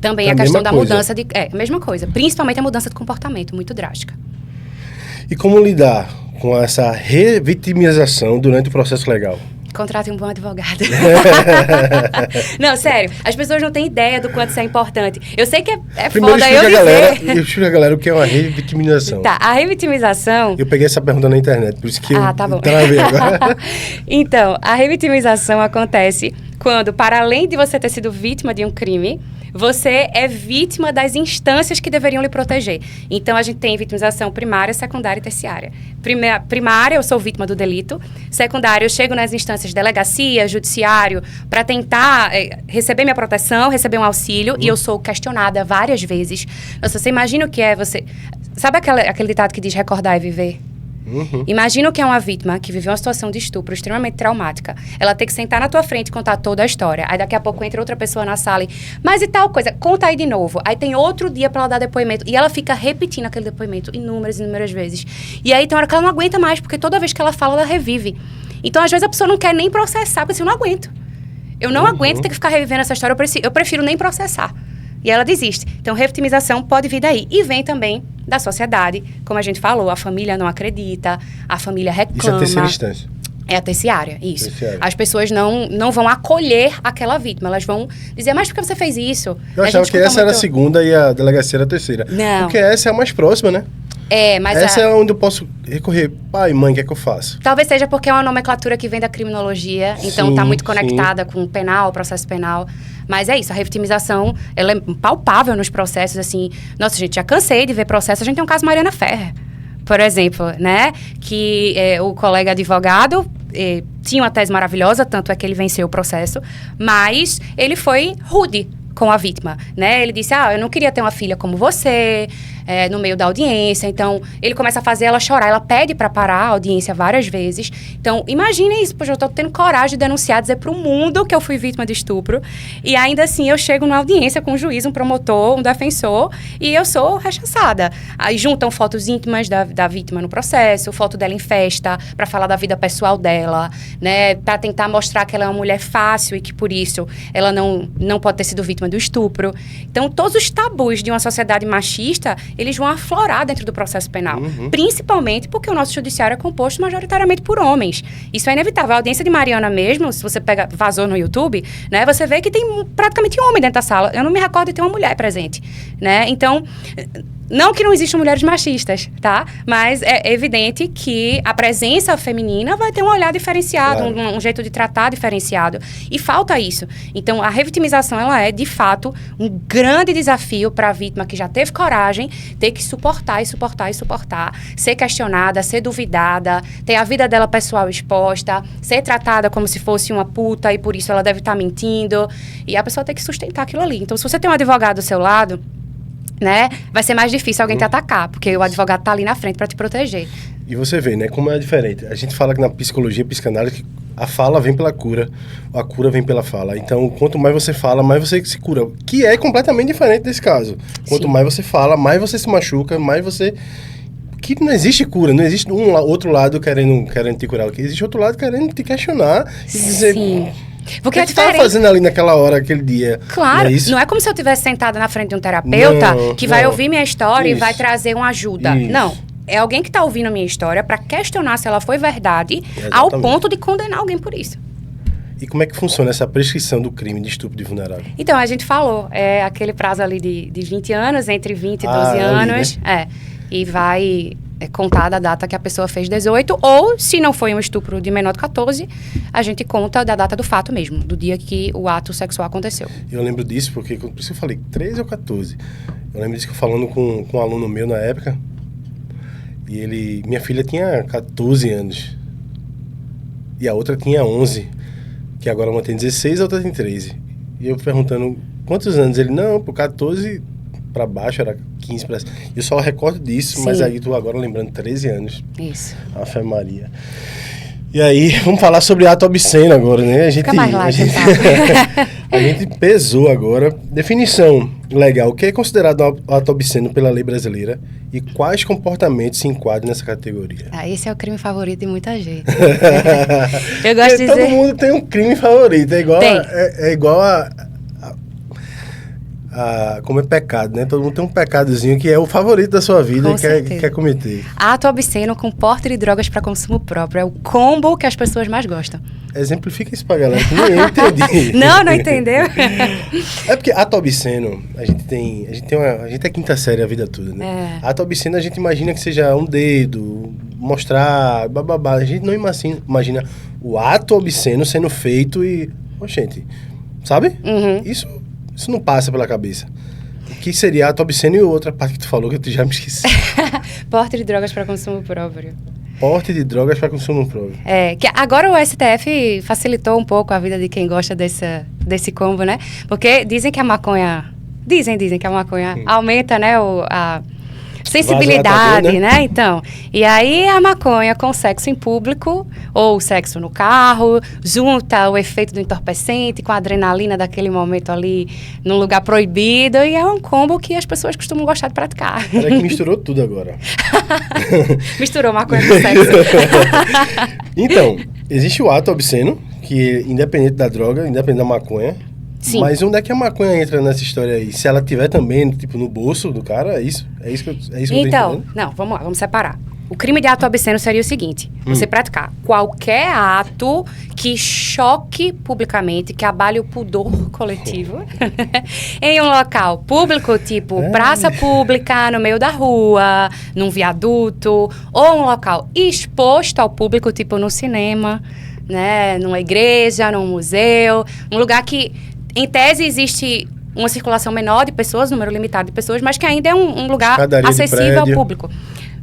Também a questão da mudança de... a mesma coisa. Principalmente a mudança de comportamento, muito drástica. E como lidar com essa revitimização durante o processo legal? Contrate um bom advogado. Não, sério. As pessoas não têm ideia do quanto isso é importante. Eu sei que é Primeiro, foda eu dizer. Explica a galera o que é uma revitimização. Tá, a revitimização... Eu peguei essa pergunta na internet, por isso que eu tá bom. travei agora. Então, a revitimização acontece quando, para além de você ter sido vítima de um crime, você é vítima das instâncias que deveriam lhe proteger. Então, a gente tem vitimização primária, secundária e terciária. Primária, eu sou vítima do delito. Secundária, eu chego nas instâncias delegacia, judiciário, para tentar receber minha proteção, receber um auxílio, e eu sou questionada várias vezes. Nossa, você imagina o que é você... Sabe aquele ditado que diz recordar é viver? Imagina o que é uma vítima que viveu uma situação de estupro extremamente traumática. Ela tem que sentar na tua frente e contar toda a história. Aí daqui a pouco entra outra pessoa na sala e... Mas e tal coisa? Conta aí de novo. Aí tem outro dia pra ela dar depoimento. E ela fica repetindo aquele depoimento inúmeras vezes. E aí tem hora que ela não aguenta mais, porque toda vez que ela fala, ela revive. Então, às vezes, a pessoa não quer nem processar, porque assim, eu não aguento. Eu não aguento ter que ficar revivendo essa história. Eu prefiro nem processar. E ela desiste. Então, revitimização pode vir daí. E vem também da sociedade. Como a gente falou, a família não acredita, a família reclama. Isso é a terceira instância. É a terciária, isso. Terciária. As pessoas não vão acolher aquela vítima. Elas vão dizer, mas por que você fez isso? Eu achava que essa era a segunda e a delegacia era a terceira. Não. Porque essa é a mais próxima, né? Mas essa é onde eu posso recorrer. Pai, mãe, o que é que eu faço? Talvez seja porque é uma nomenclatura que vem da criminologia, então está muito conectada com o penal, o processo penal. Mas é isso, a revitimização, ela é palpável nos processos, assim. Nossa, gente, já cansei de ver processo. A gente tem um caso Mariana Ferrer, por exemplo, né? Que o colega advogado tinha uma tese maravilhosa, tanto é que ele venceu o processo, mas ele foi rude com a vítima, né? Ele disse, eu não queria ter uma filha como você, no meio da audiência. Então, ele começa a fazer ela chorar. Ela pede para parar a audiência várias vezes. Então, imagine isso. Poxa, eu tô tendo coragem de denunciar, dizer pro mundo que eu fui vítima de estupro. E ainda assim, eu chego numa audiência com um juiz, um promotor, um defensor, e eu sou rechaçada. Aí juntam fotos íntimas da vítima no processo, foto dela em festa, para falar da vida pessoal dela, né? Para tentar mostrar que ela é uma mulher fácil e que, por isso, ela não pode ter sido vítima do estupro. Então, todos os tabus de uma sociedade machista, eles vão aflorar dentro do processo penal. Principalmente porque o nosso judiciário é composto majoritariamente por homens. Isso é inevitável. A audiência de Mariana mesmo, se você vazou no YouTube, né, você vê que tem praticamente um homem dentro da sala. Eu não me recordo de ter uma mulher presente, né? Então, não que não existam mulheres machistas, tá? Mas é evidente que a presença feminina vai ter um olhar diferenciado, claro. um jeito de tratar diferenciado. E falta isso. Então, a revitimização, ela é, de fato, um grande desafio para a vítima que já teve coragem, ter que suportar, ser questionada, ser duvidada, ter a vida dela pessoal exposta, ser tratada como se fosse uma puta e por isso ela deve estar mentindo. E a pessoa tem que sustentar aquilo ali. Então, se você tem um advogado do seu lado, né, vai ser mais difícil alguém te atacar, porque o advogado está ali na frente para te proteger. E você vê, né, como é diferente. A gente fala que na psicologia, psicanálise, a fala vem pela cura, a cura vem pela fala. Então, quanto mais você fala, mais você se cura. Que é completamente diferente desse caso. Quanto mais você fala, mais você se machuca, mais você... Que não existe cura, não existe outro lado querendo te curar. Existe outro lado querendo te questionar e dizer... Porque é tu tava diferente. fazendo ali naquela hora, aquele dia? Claro, Não, não é como se eu estivesse sentada na frente de um terapeuta que vai ouvir minha história e vai trazer uma ajuda. Isso. Não. É alguém que está ouvindo a minha história para questionar se ela foi verdade, ao ponto de condenar alguém por isso. E como é que funciona essa prescrição do crime de estupro de vulnerável? Então, a gente falou, é aquele prazo ali de 20 anos, entre 20 e 12 anos, né? E vai contar da data que a pessoa fez 18, ou, se não foi um estupro de menor de 14, a gente conta da data do fato mesmo, do dia que o ato sexual aconteceu. Eu lembro disso porque, por isso eu falei, 13 ou 14. Eu lembro disso que eu falando com um aluno meu na época, e minha filha tinha 14 anos, e a outra tinha 11, que agora uma tem 16 e a outra tem 13. E eu perguntando, quantos anos? Ele, não, por 14 para baixo, era 15 para... Eu só recordo disso, Sim. mas aí tu agora lembrando, 13 anos. Isso. Ave Maria. E aí, vamos falar sobre ato obsceno agora, né? Fica mais light, a gente pesou agora. Definição legal. O que é considerado ato obsceno pela lei brasileira e quais comportamentos se enquadram nessa categoria? Esse é o crime favorito de muita gente. Eu gosto de dizer... Todo mundo tem um crime favorito. É igual a como é pecado, né? Todo mundo tem um pecadozinho que é o favorito da sua vida e quer cometer. Ato obsceno com porte de drogas para consumo próprio. É o combo que as pessoas mais gostam. Exemplifica isso pra galera, que nem eu entendi. Não entendeu? É porque ato obsceno, a gente é quinta série a vida toda, né? Ato obsceno a gente imagina que seja um dedo, mostrar, bababá. A gente não imagina o ato obsceno sendo feito e... Gente, sabe? Uhum. Isso não passa pela cabeça. O que seria ato obsceno e outra parte que tu falou que eu já me esqueci. Porte de drogas para consumo próprio. Porte de drogas para consumo próprio. Que agora o STF facilitou um pouco a vida de quem gosta desse combo, né? Porque dizem que a maconha... Dizem que a maconha aumenta, né, a sensibilidade, né? Então, e aí a maconha com sexo em público ou sexo no carro, junta o efeito do entorpecente com a adrenalina daquele momento ali num lugar proibido e é um combo que as pessoas costumam gostar de praticar. Era que misturou tudo agora. Misturou maconha com sexo. Então, existe o ato obsceno, que independente da droga, independente da maconha. Sim. Mas onde é que a maconha entra nessa história aí? Se ela tiver também, tipo, no bolso do cara, é isso? É isso que eu tô entendendo? Não, vamos lá, vamos separar. O crime de ato obsceno seria o seguinte: você praticar qualquer ato que choque publicamente, que abale o pudor coletivo em um local público, tipo praça pública, no meio da rua, num viaduto, ou um local exposto ao público, tipo no cinema, né, numa igreja, num museu, um lugar que, em tese, existe uma circulação menor de pessoas, número limitado de pessoas, mas que ainda é um lugar acessível ao público.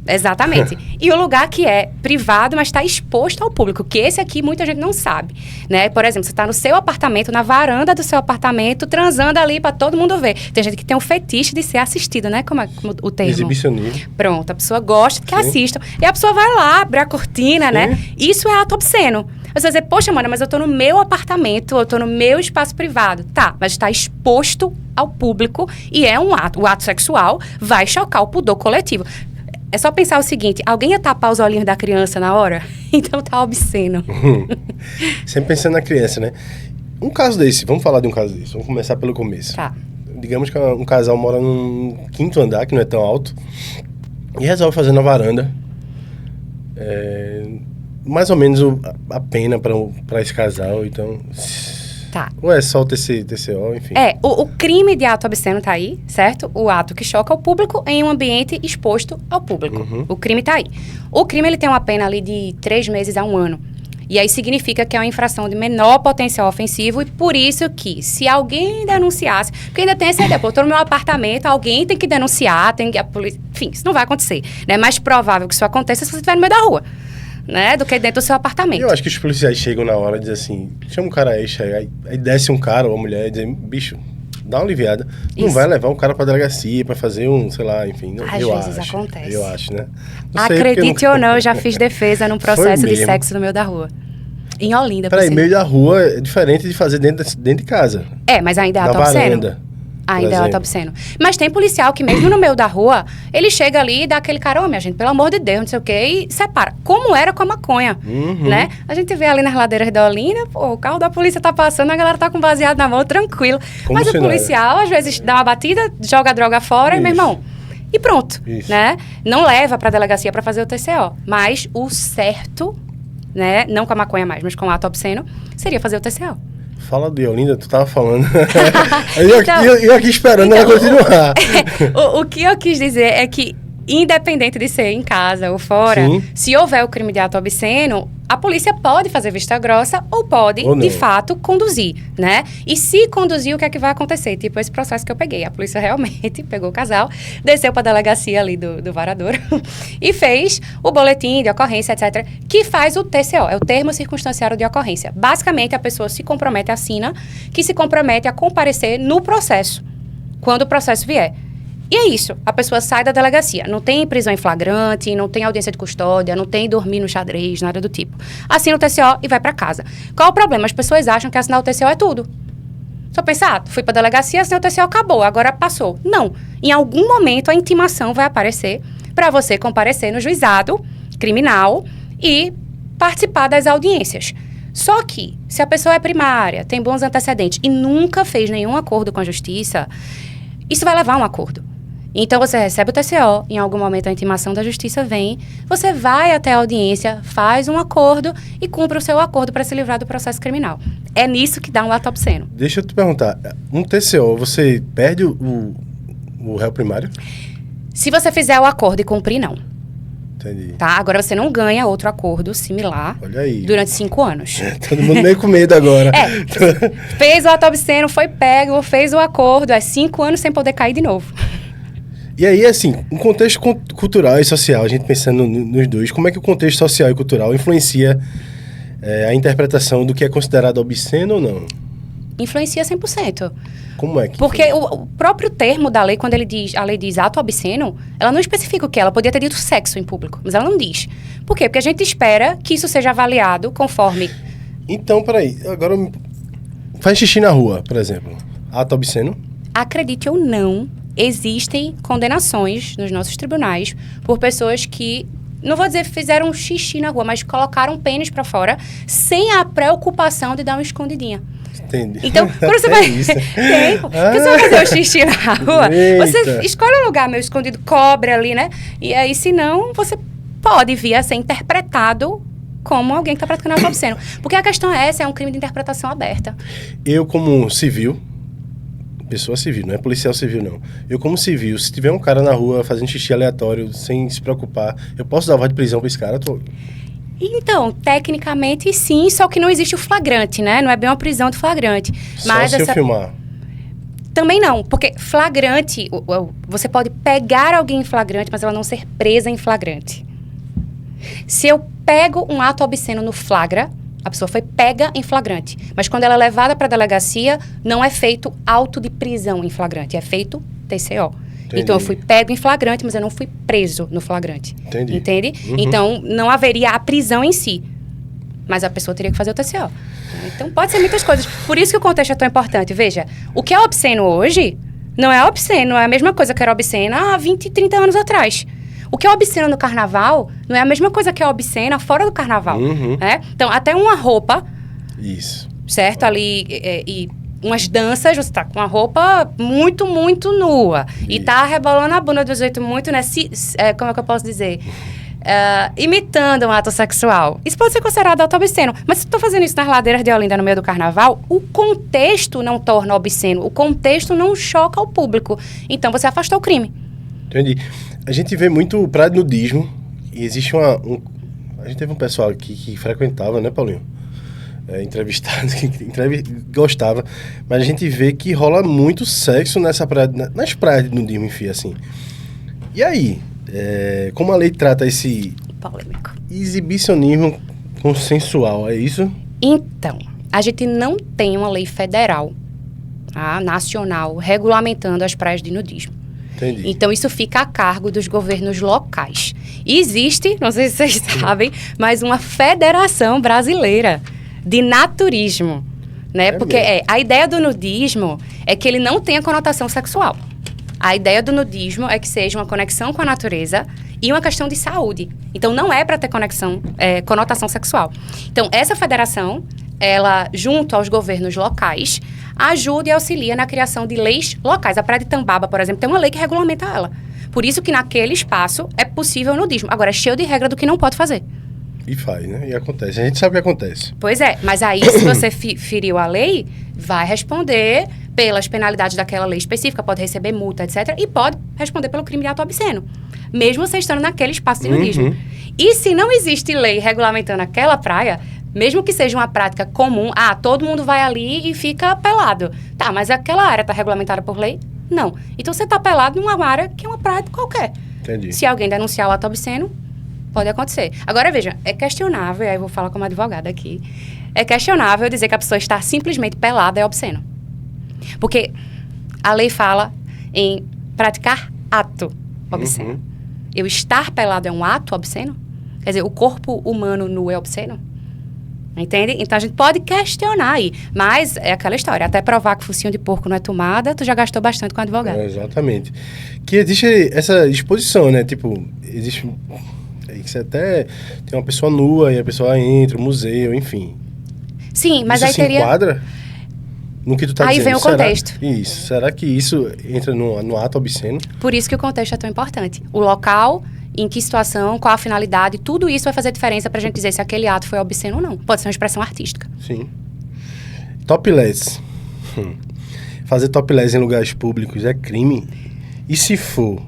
Exatamente. E o lugar que é privado, mas está exposto ao público, que esse aqui muita gente não sabe, né? Por exemplo, você está no seu apartamento, na varanda do seu apartamento, transando ali para todo mundo ver. Tem gente que tem um fetiche de ser assistida, né? Como o termo. Exibicionismo. Pronto, a pessoa gosta que assistam. E a pessoa vai lá, abre a cortina, né? Isso é ato obsceno. Você vai dizer, poxa, mano, mas eu tô no meu apartamento, eu tô no meu espaço privado. Tá, mas está exposto ao público e é um ato. O ato sexual vai chocar o pudor coletivo. É só pensar o seguinte, alguém ia tapar os olhinhos da criança na hora? Então tá obsceno. Sempre pensando na criança, né? Um caso desse, vamos falar de um caso desse, vamos começar pelo começo. Tá. Digamos que um casal mora num quinto andar, que não é tão alto, e resolve fazer na varanda. Mais ou menos a pena para esse casal, então... Tá. Ou é só o TCO, enfim. O crime de ato obsceno tá aí, certo? O ato que choca o público em um ambiente exposto ao público. O crime tá aí. O crime, ele tem uma pena ali de 3 meses a 1 ano. E aí significa que é uma infração de menor potencial ofensivo e por isso que, se alguém denunciasse... Porque ainda tem essa ideia, eu tô no meu apartamento, alguém tem que denunciar, a polícia... Enfim, isso não vai acontecer. É mais provável que isso aconteça se você estiver no meio da rua, né? Do que dentro do seu apartamento. Eu acho que os policiais chegam na hora e dizem assim, chama um cara aí desce um cara ou uma mulher e dizem, bicho, dá uma aliviada. Não vai levar um cara pra delegacia pra fazer sei lá, enfim. Às vezes acontece. Eu acho, né? Não Acredite ou não, eu já fiz defesa num processo de sexo no meio da rua. Em Olinda, por Peraí, meio da rua é diferente de fazer dentro de casa. Mas ainda é ato obsceno. Ainda é um ato obsceno. Mas tem policial que mesmo no meio da rua, ele chega ali e dá aquele cara, minha gente, pelo amor de Deus, não sei o quê, e separa. Como era com a maconha, né? A gente vê ali nas ladeiras da Olinda, pô, o carro da polícia tá passando, a galera tá com baseado na mão, tranquilo. Mas o policial, às vezes, dá uma batida, joga a droga fora e, meu irmão, e pronto, né? Não leva pra delegacia pra fazer o TCO. Mas o certo, né, não com a maconha mais, mas com o ato obsceno, seria fazer o TCO. Fala de Olinda, tu tava falando. eu aqui esperando ela continuar. O que eu quis dizer é que, independente de ser em casa ou fora, se houver o crime de ato obsceno, a polícia pode fazer vista grossa ou pode, de fato, conduzir, né? E se conduzir, o que é que vai acontecer? Tipo esse processo que eu peguei. A polícia realmente pegou o casal, desceu para a delegacia ali do Varadouro e fez o boletim de ocorrência, etc., que faz o TCO, é o termo circunstanciado de ocorrência. Basicamente, a pessoa se compromete, assina, que se compromete a comparecer no processo, quando o processo vier. E é isso, a pessoa sai da delegacia, não tem prisão em flagrante, não tem audiência de custódia, não tem dormir no xadrez, nada do tipo. Assina o TCO e vai pra casa. Qual o problema? As pessoas acham que assinar o TCO é tudo. Só pensar, fui pra delegacia, assinei o TCO, acabou, agora passou. Não, em algum momento a intimação vai aparecer para você comparecer no juizado criminal e participar das audiências. Só que, se a pessoa é primária, tem bons antecedentes e nunca fez nenhum acordo com a justiça, isso vai levar a um acordo. Então, você recebe o TCO, em algum momento a intimação da justiça vem, você vai até a audiência, faz um acordo e cumpre o seu acordo para se livrar do processo criminal. É nisso que dá um ato obsceno. Deixa eu te perguntar, um TCO, você perde o réu primário? Se você fizer o acordo e cumprir, não. Entendi. Tá? Agora, você não ganha outro acordo similar durante 5 anos. Todo mundo meio com medo agora. Fez o ato obsceno, foi pego, fez o acordo, 5 anos sem poder cair de novo. E aí, assim, um contexto cultural e social, a gente pensando nos dois, como é que o contexto social e cultural influencia a interpretação do que é considerado obsceno ou não? Influencia 100%. Como é que... Porque o próprio termo da lei, quando a lei diz ato obsceno, ela não especifica o que é. Ela podia ter dito sexo em público, mas ela não diz. Por quê? Porque a gente espera que isso seja avaliado conforme... Então, peraí, agora faz xixi na rua, por exemplo. Ato obsceno? Acredite ou não, existem condenações nos nossos tribunais por pessoas que, não vou dizer fizeram xixi na rua, mas colocaram pênis pra fora sem a preocupação de dar uma escondidinha. Entendi. Então, quando você vai... Porque você vai fazer o xixi na rua, você escolhe um lugar meio escondido, cobre ali, né? E aí, senão, você pode vir a ser interpretado como alguém que está praticando ato obsceno. Porque a questão é essa, é um crime de interpretação aberta. Eu, como civil, pessoa civil, não é policial civil, não. Eu, como civil, se tiver um cara na rua fazendo xixi aleatório, sem se preocupar, eu posso dar voz de prisão pra esse cara? Então, tecnicamente, sim, só que não existe o flagrante, né? Não é bem uma prisão de flagrante. Mas se eu filmar? Também não, porque flagrante, você pode pegar alguém em flagrante, mas ela não ser presa em flagrante. Se eu pego um ato obsceno no flagra, a pessoa foi pega em flagrante. Mas quando ela é levada para a delegacia, não é feito auto de prisão em flagrante, é feito TCO. Entendi. Então, eu fui pego em flagrante, mas eu não fui preso no flagrante. Entendi. Entende? Então, não haveria a prisão em si. Mas a pessoa teria que fazer o TCO. Então, pode ser muitas coisas. Por isso que o contexto é tão importante. Veja, o que é obsceno hoje não é obsceno, é a mesma coisa que era obscena há 20, 30 anos atrás. O que é obsceno no carnaval não é a mesma coisa que é obscena fora do carnaval. Né? Então, até uma roupa... Isso. Certo? Ali... e umas danças, você tá com uma roupa muito, muito nua. Isso. E tá rebolando a bunda de um jeito muito, né? Como é que eu posso dizer? Imitando um ato sexual. Isso pode ser considerado ato obsceno. Mas se eu tô fazendo isso nas ladeiras de Olinda no meio do carnaval, o contexto não torna obsceno. O contexto não choca o público. Então, você afastou o crime. Entendi. A gente vê muito praia de nudismo. E existe a gente teve um pessoal aqui que frequentava, né, Paulinho? Entrevistado, que gostava, mas a gente vê que rola muito sexo nessa praia, nas praias de nudismo, enfim, assim. E aí, como a lei trata esse polêmico exibicionismo consensual, é isso? Então, a gente não tem uma lei federal, nacional, regulamentando as praias de nudismo. Entendi. Então, isso fica a cargo dos governos locais. E existe, não sei se vocês sabem, mas uma federação brasileira de naturismo, né? Porque a ideia do nudismo é que ele não tenha conotação sexual. A ideia do nudismo é que seja uma conexão com a natureza e uma questão de saúde. Então, não é para ter conotação sexual. Então, essa federação, ela, junto aos governos locais, ajuda e auxilia na criação de leis locais. A Praia de Tambaba, por exemplo, tem uma lei que regulamenta ela. Por isso que naquele espaço é possível o nudismo. Agora, é cheio de regra do que não pode fazer. E faz, né? E acontece. A gente sabe o que acontece. Pois é, mas aí se você feriu a lei, vai responder pelas penalidades daquela lei específica, pode receber multa, etc. E pode responder pelo crime de ato obsceno, mesmo você estando naquele espaço de nudismo. E se não existe lei regulamentando aquela praia, mesmo que seja uma prática comum, todo mundo vai ali e fica pelado. Tá, mas aquela área está regulamentada por lei? Não. Então você está pelado numa área que é uma praia qualquer. Entendi. Se alguém denunciar o ato obsceno, pode acontecer. Agora, veja, é questionável, e aí eu vou falar como advogada aqui, é questionável dizer que a pessoa está simplesmente pelada é obsceno. Porque a lei fala em praticar ato obsceno. Eu estar pelado é um ato obsceno? Quer dizer, o corpo humano nu é obsceno? Entende? Então, a gente pode questionar aí. Mas é aquela história. Até provar que focinho de porco não é tomada, tu já gastou bastante com advogado. Exatamente. Que existe essa exposição, né? Tipo, existe... Você até tem uma pessoa nua e a pessoa entra, o museu, enfim. Sim, mas isso aí se teria... enquadra no que tu tá aí dizendo. Vem o contexto. Isso. Será que isso entra no ato obsceno? Por isso que o contexto é tão importante. O local, em que situação, qual a finalidade, tudo isso vai fazer diferença pra gente dizer se aquele ato foi obsceno ou não. Pode ser uma expressão artística. Sim. Topless. Fazer topless em lugares públicos é crime? E se for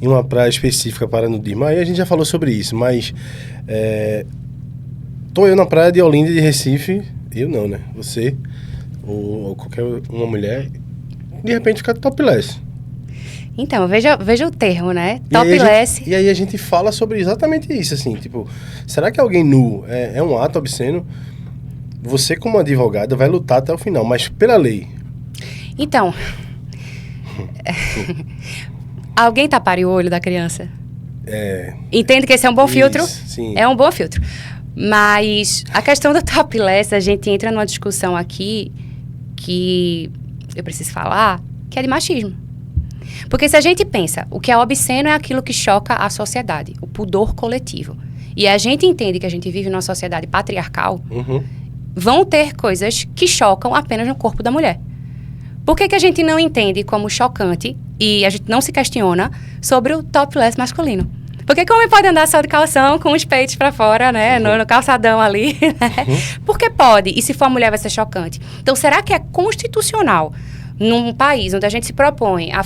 em uma praia específica para nudismo? Aí a gente já falou sobre isso, mas... tô eu na praia de Olinda de Recife, eu não, né? Você, ou qualquer uma mulher, de repente fica topless. Então, veja o termo, né? Topless. E aí a gente fala sobre exatamente isso, assim, tipo... Será que alguém nu é um ato obsceno? Você, como advogada, vai lutar até o final, mas pela lei. Então... Alguém tapar o olho da criança? Entende que esse é um bom filtro? Sim. É um bom filtro. Mas a questão do topless, a gente entra numa discussão aqui que eu preciso falar, que é de machismo. Porque se a gente pensa, o que é obsceno é aquilo que choca a sociedade, o pudor coletivo. E a gente entende que a gente vive numa sociedade patriarcal, vão ter coisas que chocam apenas no corpo da mulher. Por que a gente não entende como chocante e a gente não se questiona sobre o topless masculino? Por que o homem pode andar só de calção com os peitos pra fora, né? No calçadão ali, né? Porque pode. E se for a mulher vai ser chocante. Então, será que é constitucional num país onde a gente se propõe a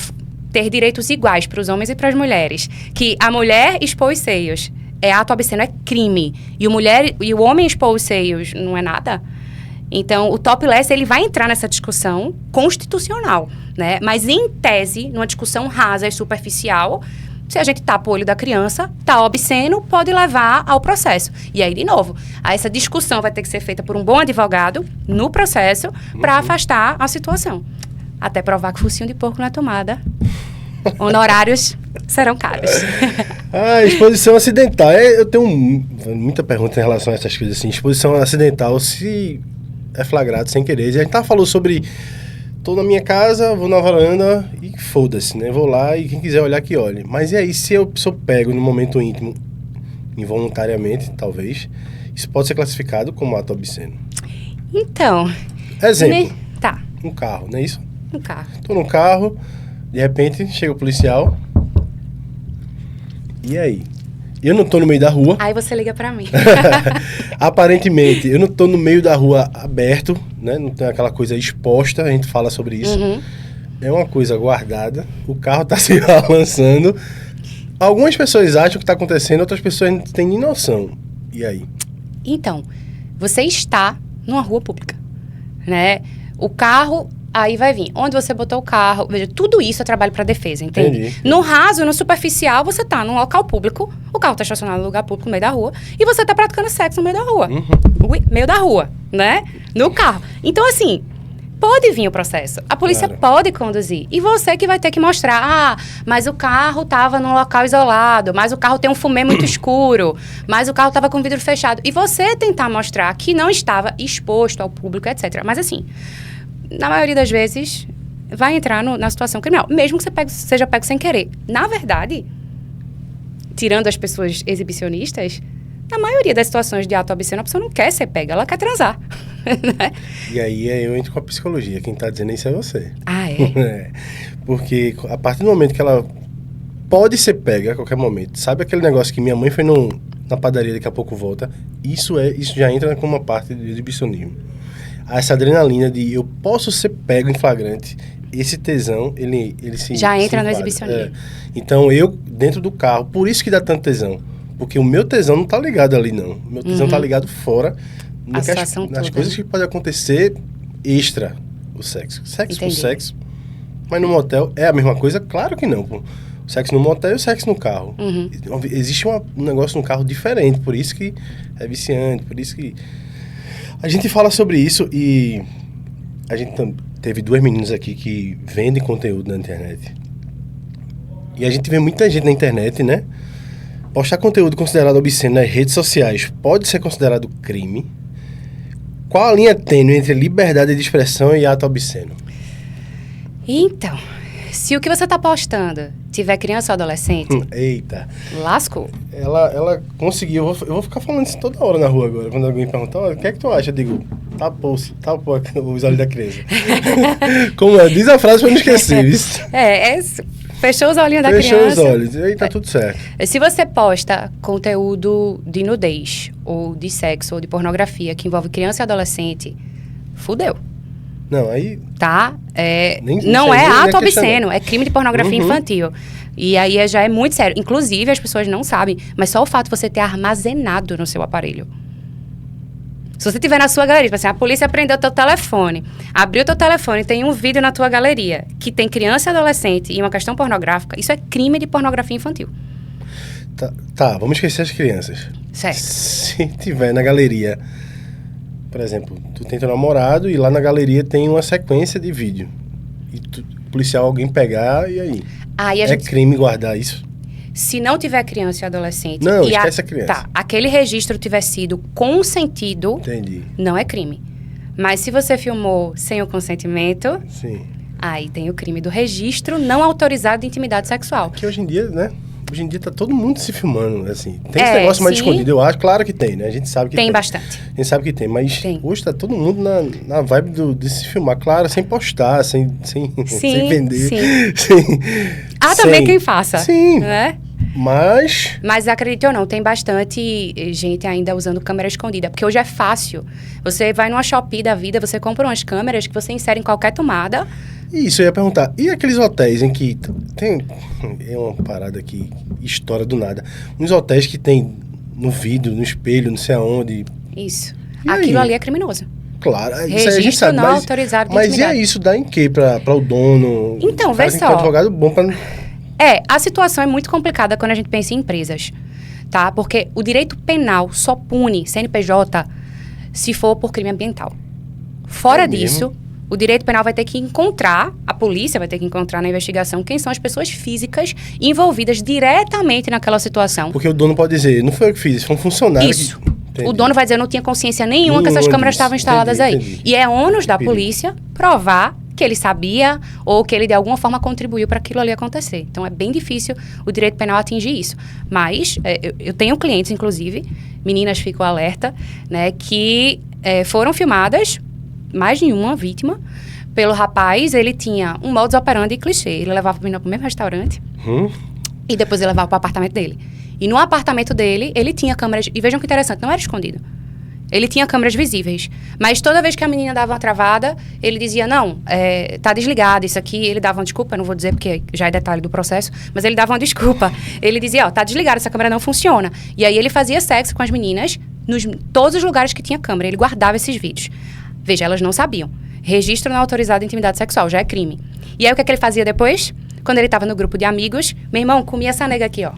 ter direitos iguais para os homens e para as mulheres, que a mulher expor os seios é ato obsceno, é crime, e o homem expor os seios não é nada? Então, o topless, ele vai entrar nessa discussão constitucional, né? Mas, em tese, numa discussão rasa e superficial, se a gente tapa o olho da criança, tá obsceno, pode levar ao processo. E aí, de novo, essa discussão vai ter que ser feita por um bom advogado no processo para afastar a situação. Até provar que focinho de porco não é tomada. Honorários serão caros. Exposição acidental. Eu tenho muita pergunta em relação a essas coisas assim. Exposição acidental, se é flagrado sem querer. A gente falou sobre... Tô na minha casa, vou na varanda e foda-se, né? Vou lá e quem quiser olhar que olhe. Mas e aí, se eu pego no momento íntimo, involuntariamente, talvez, isso pode ser classificado como ato obsceno? Então... Exemplo. Tá. Um carro, não é isso? Um carro. Tô no carro, de repente chega o policial. E aí? Eu não tô no meio da rua. Aí você liga pra mim. Aparentemente, eu não tô no meio da rua aberto, né? Não tem aquela coisa exposta, a gente fala sobre isso. É uma coisa guardada, o carro tá se balançando. Algumas pessoas acham que tá acontecendo, outras pessoas não têm nem noção. E aí? Então, você está numa rua pública, né? O carro... Aí vai vir. Onde você botou o carro? Veja, tudo isso é trabalho para defesa, entende? Entendi. No raso, no superficial, você tá num local público, o carro tá estacionado no lugar público, no meio da rua, e você tá praticando sexo no meio da rua. Meio da rua, né? No carro. Então, assim, pode vir o processo. A polícia pode conduzir. E você que vai ter que mostrar, mas o carro estava num local isolado, mas o carro tem um fumê muito escuro, mas o carro estava com o vidro fechado. E você tentar mostrar que não estava exposto ao público, etc. Mas assim, na maioria das vezes, vai entrar na situação criminal. Mesmo que seja pego sem querer. Na verdade, tirando as pessoas exibicionistas, na maioria das situações de ato obsceno, a pessoa não quer ser pega, ela quer transar. Né? E aí eu entro com a psicologia. Quem tá dizendo isso é você. Ah, é? Porque a partir do momento que ela pode ser pega a qualquer momento, sabe aquele negócio que minha mãe foi na padaria, daqui a pouco volta, isso já entra como uma parte do exibicionismo. Essa adrenalina de eu posso ser pego em flagrante, esse tesão, ele já entra no enquadra. exibicionismo. Então eu, dentro do carro, por isso que dá tanto tesão. Porque o meu tesão não tá ligado ali, não. O meu tesão tá ligado fora. Nas coisas que podem acontecer extra o sexo. Sexo por sexo. Mas no motel é a mesma coisa? Claro que não, pô. O sexo no motel e o sexo no carro. Existe um negócio no carro diferente, por isso que é viciante, por isso que... A gente fala sobre isso e a gente teve 2 meninas aqui que vendem conteúdo na internet. E a gente vê muita gente na internet, né? Postar conteúdo considerado obsceno nas redes sociais pode ser considerado crime? Qual a linha tênue entre liberdade de expressão e ato obsceno? Então, se o que você está postando tiver criança ou adolescente... Eita. Lascou. Ela conseguiu... Eu vou ficar falando isso toda hora na rua agora. Quando alguém perguntar, o que é que tu acha? Eu digo, tapou os olhos da criança. Como é? Diz a frase pra não esquecer. Isso. Fechou os olhinhos da criança. Fechou os olhos, e aí tá tudo certo. Se você posta conteúdo de nudez, ou de sexo, ou de pornografia, que envolve criança e adolescente, fudeu. Não, aí... Tá? Não é ato obsceno, é crime de pornografia infantil. E aí já é muito sério. Inclusive, as pessoas não sabem, mas só o fato de você ter armazenado no seu aparelho. Se você tiver na sua galeria, tipo assim, a polícia prendeu teu telefone, abriu teu telefone, tem um vídeo na tua galeria que tem criança e adolescente e uma questão pornográfica, isso é crime de pornografia infantil. Tá, vamos esquecer as crianças. Certo. Se tiver na galeria, por exemplo, tu tem teu namorado e lá na galeria tem uma sequência de vídeo. E o policial alguém pegar, e aí? É crime guardar isso? Se não tiver criança e adolescente... Não, esquece a criança. Tá, aquele registro tiver sido consentido... Entendi. Não é crime. Mas se você filmou sem o consentimento... Sim. Aí tem o crime do registro não autorizado de intimidade sexual. Que hoje em dia, né? Hoje em dia tá todo mundo se filmando, assim. Tem esse negócio mais escondido, eu acho. Claro que tem, né? A gente sabe que tem. Tem bastante. A gente sabe que tem, mas hoje tá todo mundo na vibe de se filmar. Claro, sem postar, sem vender. Sim. Também quem faça. Sim. Né? Mas acredite ou não, tem bastante gente ainda usando câmera escondida. Porque hoje é fácil. Você vai numa Shopee da vida, você compra umas câmeras que você insere em qualquer tomada. Isso, eu ia perguntar. E aqueles hotéis em que tem... É uma parada que estoura do nada. Uns hotéis que tem no vidro, no espelho, não sei aonde. Isso. Aquilo ali é criminoso. Claro, isso registro aí a gente sabe. Não autorizado de intimidade. Mas isso dá em quê para o dono? Então, vê só. Um advogado bom para... A situação é muito complicada quando a gente pensa em empresas, tá? Porque o direito penal só pune CNPJ se for por crime ambiental. Fora disso, o direito penal vai ter que encontrar, a polícia vai ter que encontrar na investigação quem são as pessoas físicas envolvidas diretamente naquela situação. Porque o dono pode dizer, não foi eu que fiz, foi um funcionário. Isso. O dono vai dizer, eu não tinha consciência nenhuma que essas câmeras estavam instaladas aí. Entendi. E é ônus da polícia provar que ele sabia ou que ele de alguma forma contribuiu para aquilo ali acontecer. Então é bem difícil o direito penal atingir isso. Mas eu tenho clientes, inclusive, meninas, ficam alerta, né, que foram filmadas, mais de uma vítima, pelo rapaz. Ele tinha um modus operandi clichê. Ele levava a menina para o mesmo restaurante e depois ele levava para o apartamento dele. E no apartamento dele, ele tinha câmeras... E vejam que interessante, não era escondido. Ele tinha câmeras visíveis. Mas toda vez que a menina dava uma travada, ele dizia, não, tá desligado isso aqui. Ele dava uma desculpa, eu não vou dizer porque já é detalhe do processo, mas ele dava uma desculpa. Ele dizia, tá desligado, essa câmera não funciona. E aí ele fazia sexo com as meninas todos os lugares que tinha câmera. Ele guardava esses vídeos. Veja, elas não sabiam. Registro não autorizado de intimidade sexual, já é crime. E aí o que ele fazia depois? Quando ele estava no grupo de amigos, meu irmão, comia essa nega aqui, ó.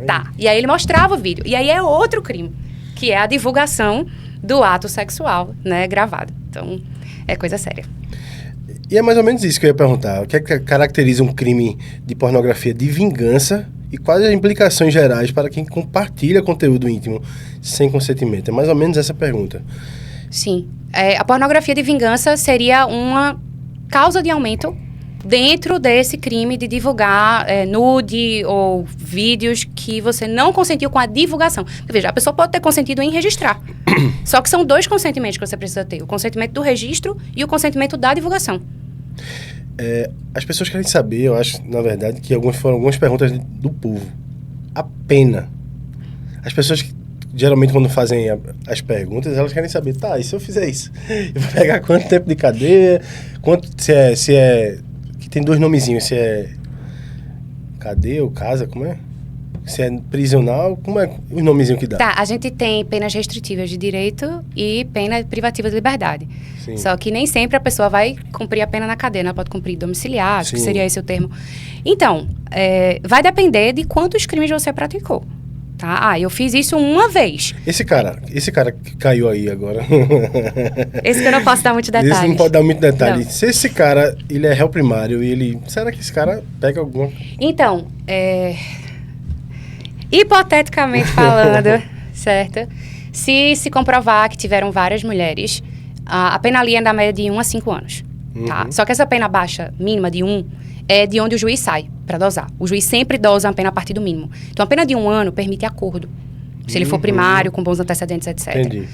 Tá. E aí ele mostrava o vídeo. E aí é outro crime, que é a divulgação do ato sexual, né, gravado. Então, é coisa séria. E é mais ou menos isso que eu ia perguntar. O que é que caracteriza um crime de pornografia de vingança e quais as implicações gerais para quem compartilha conteúdo íntimo sem consentimento? É mais ou menos essa pergunta. Sim. A pornografia de vingança seria uma causa de aumento dentro desse crime de divulgar nude ou vídeos que você não consentiu com a divulgação. Porque, veja, a pessoa pode ter consentido em registrar. Só que são 2 consentimentos que você precisa ter. O consentimento do registro e o consentimento da divulgação. As pessoas querem saber, eu acho, na verdade, que foram algumas perguntas do povo. A pena. As pessoas, geralmente, quando fazem as perguntas, elas querem saber, tá, e se eu fizer isso? Eu vou pegar quanto tempo de cadeia? Se é que tem 2 nomezinhos, se é cadeia ou casa, como é? Se é prisional, como é o nomezinho que dá? Tá, a gente tem penas restritivas de direito e pena privativa de liberdade. Sim. Só que nem sempre a pessoa vai cumprir a pena na cadeia, ela pode cumprir domiciliar, acho que seria esse o termo. Então, vai depender de quantos crimes você praticou. Tá? Eu fiz isso uma vez. Esse cara que caiu aí agora. Esse que eu não posso dar muito detalhe. Esse não pode dar muito detalhe. Não. Se esse cara, ele é réu primário e ele... Será que esse cara pega alguma... Então, hipoteticamente falando, certo? Se comprovar que tiveram várias mulheres, a pena ali é da média de 1 a 5 anos. Tá? Só que essa pena baixa, mínima de 1, é de onde o juiz sai para dosar. O juiz sempre dosa a pena a partir do mínimo. Então, a pena de 1 ano permite acordo. Se ele for primário, com bons antecedentes, etc. Entendi.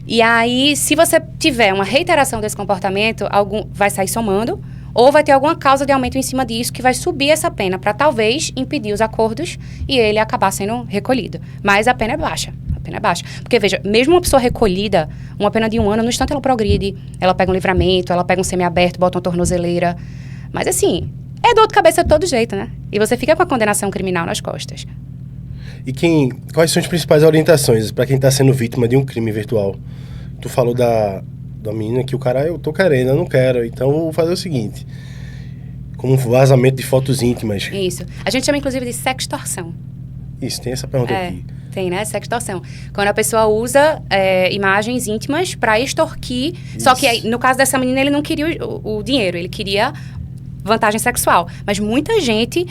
E aí, se você tiver uma reiteração desse comportamento, vai sair somando, ou vai ter alguma causa de aumento em cima disso que vai subir essa pena para talvez impedir os acordos e ele acabar sendo recolhido. Mas a pena é baixa. A pena é baixa. Porque, veja, mesmo uma pessoa recolhida, uma pena de 1 ano, no instante ela progride, ela pega um livramento, ela pega um semiaberto, bota uma tornozeleira. Mas, assim, é dor de cabeça de todo jeito, né? E você fica com a condenação criminal nas costas. E quais são as principais orientações para quem está sendo vítima de um crime virtual? Tu falou da menina que o cara, eu tô querendo, eu não quero, então eu vou fazer o seguinte, como um vazamento de fotos íntimas. Isso. A gente chama, inclusive, de sextorção. Isso, tem essa pergunta aqui. Tem, né? Sextorção. Quando a pessoa usa imagens íntimas para extorquir, isso. Só que aí, no caso dessa menina, ele não queria o dinheiro, ele queria vantagem sexual. Mas muita gente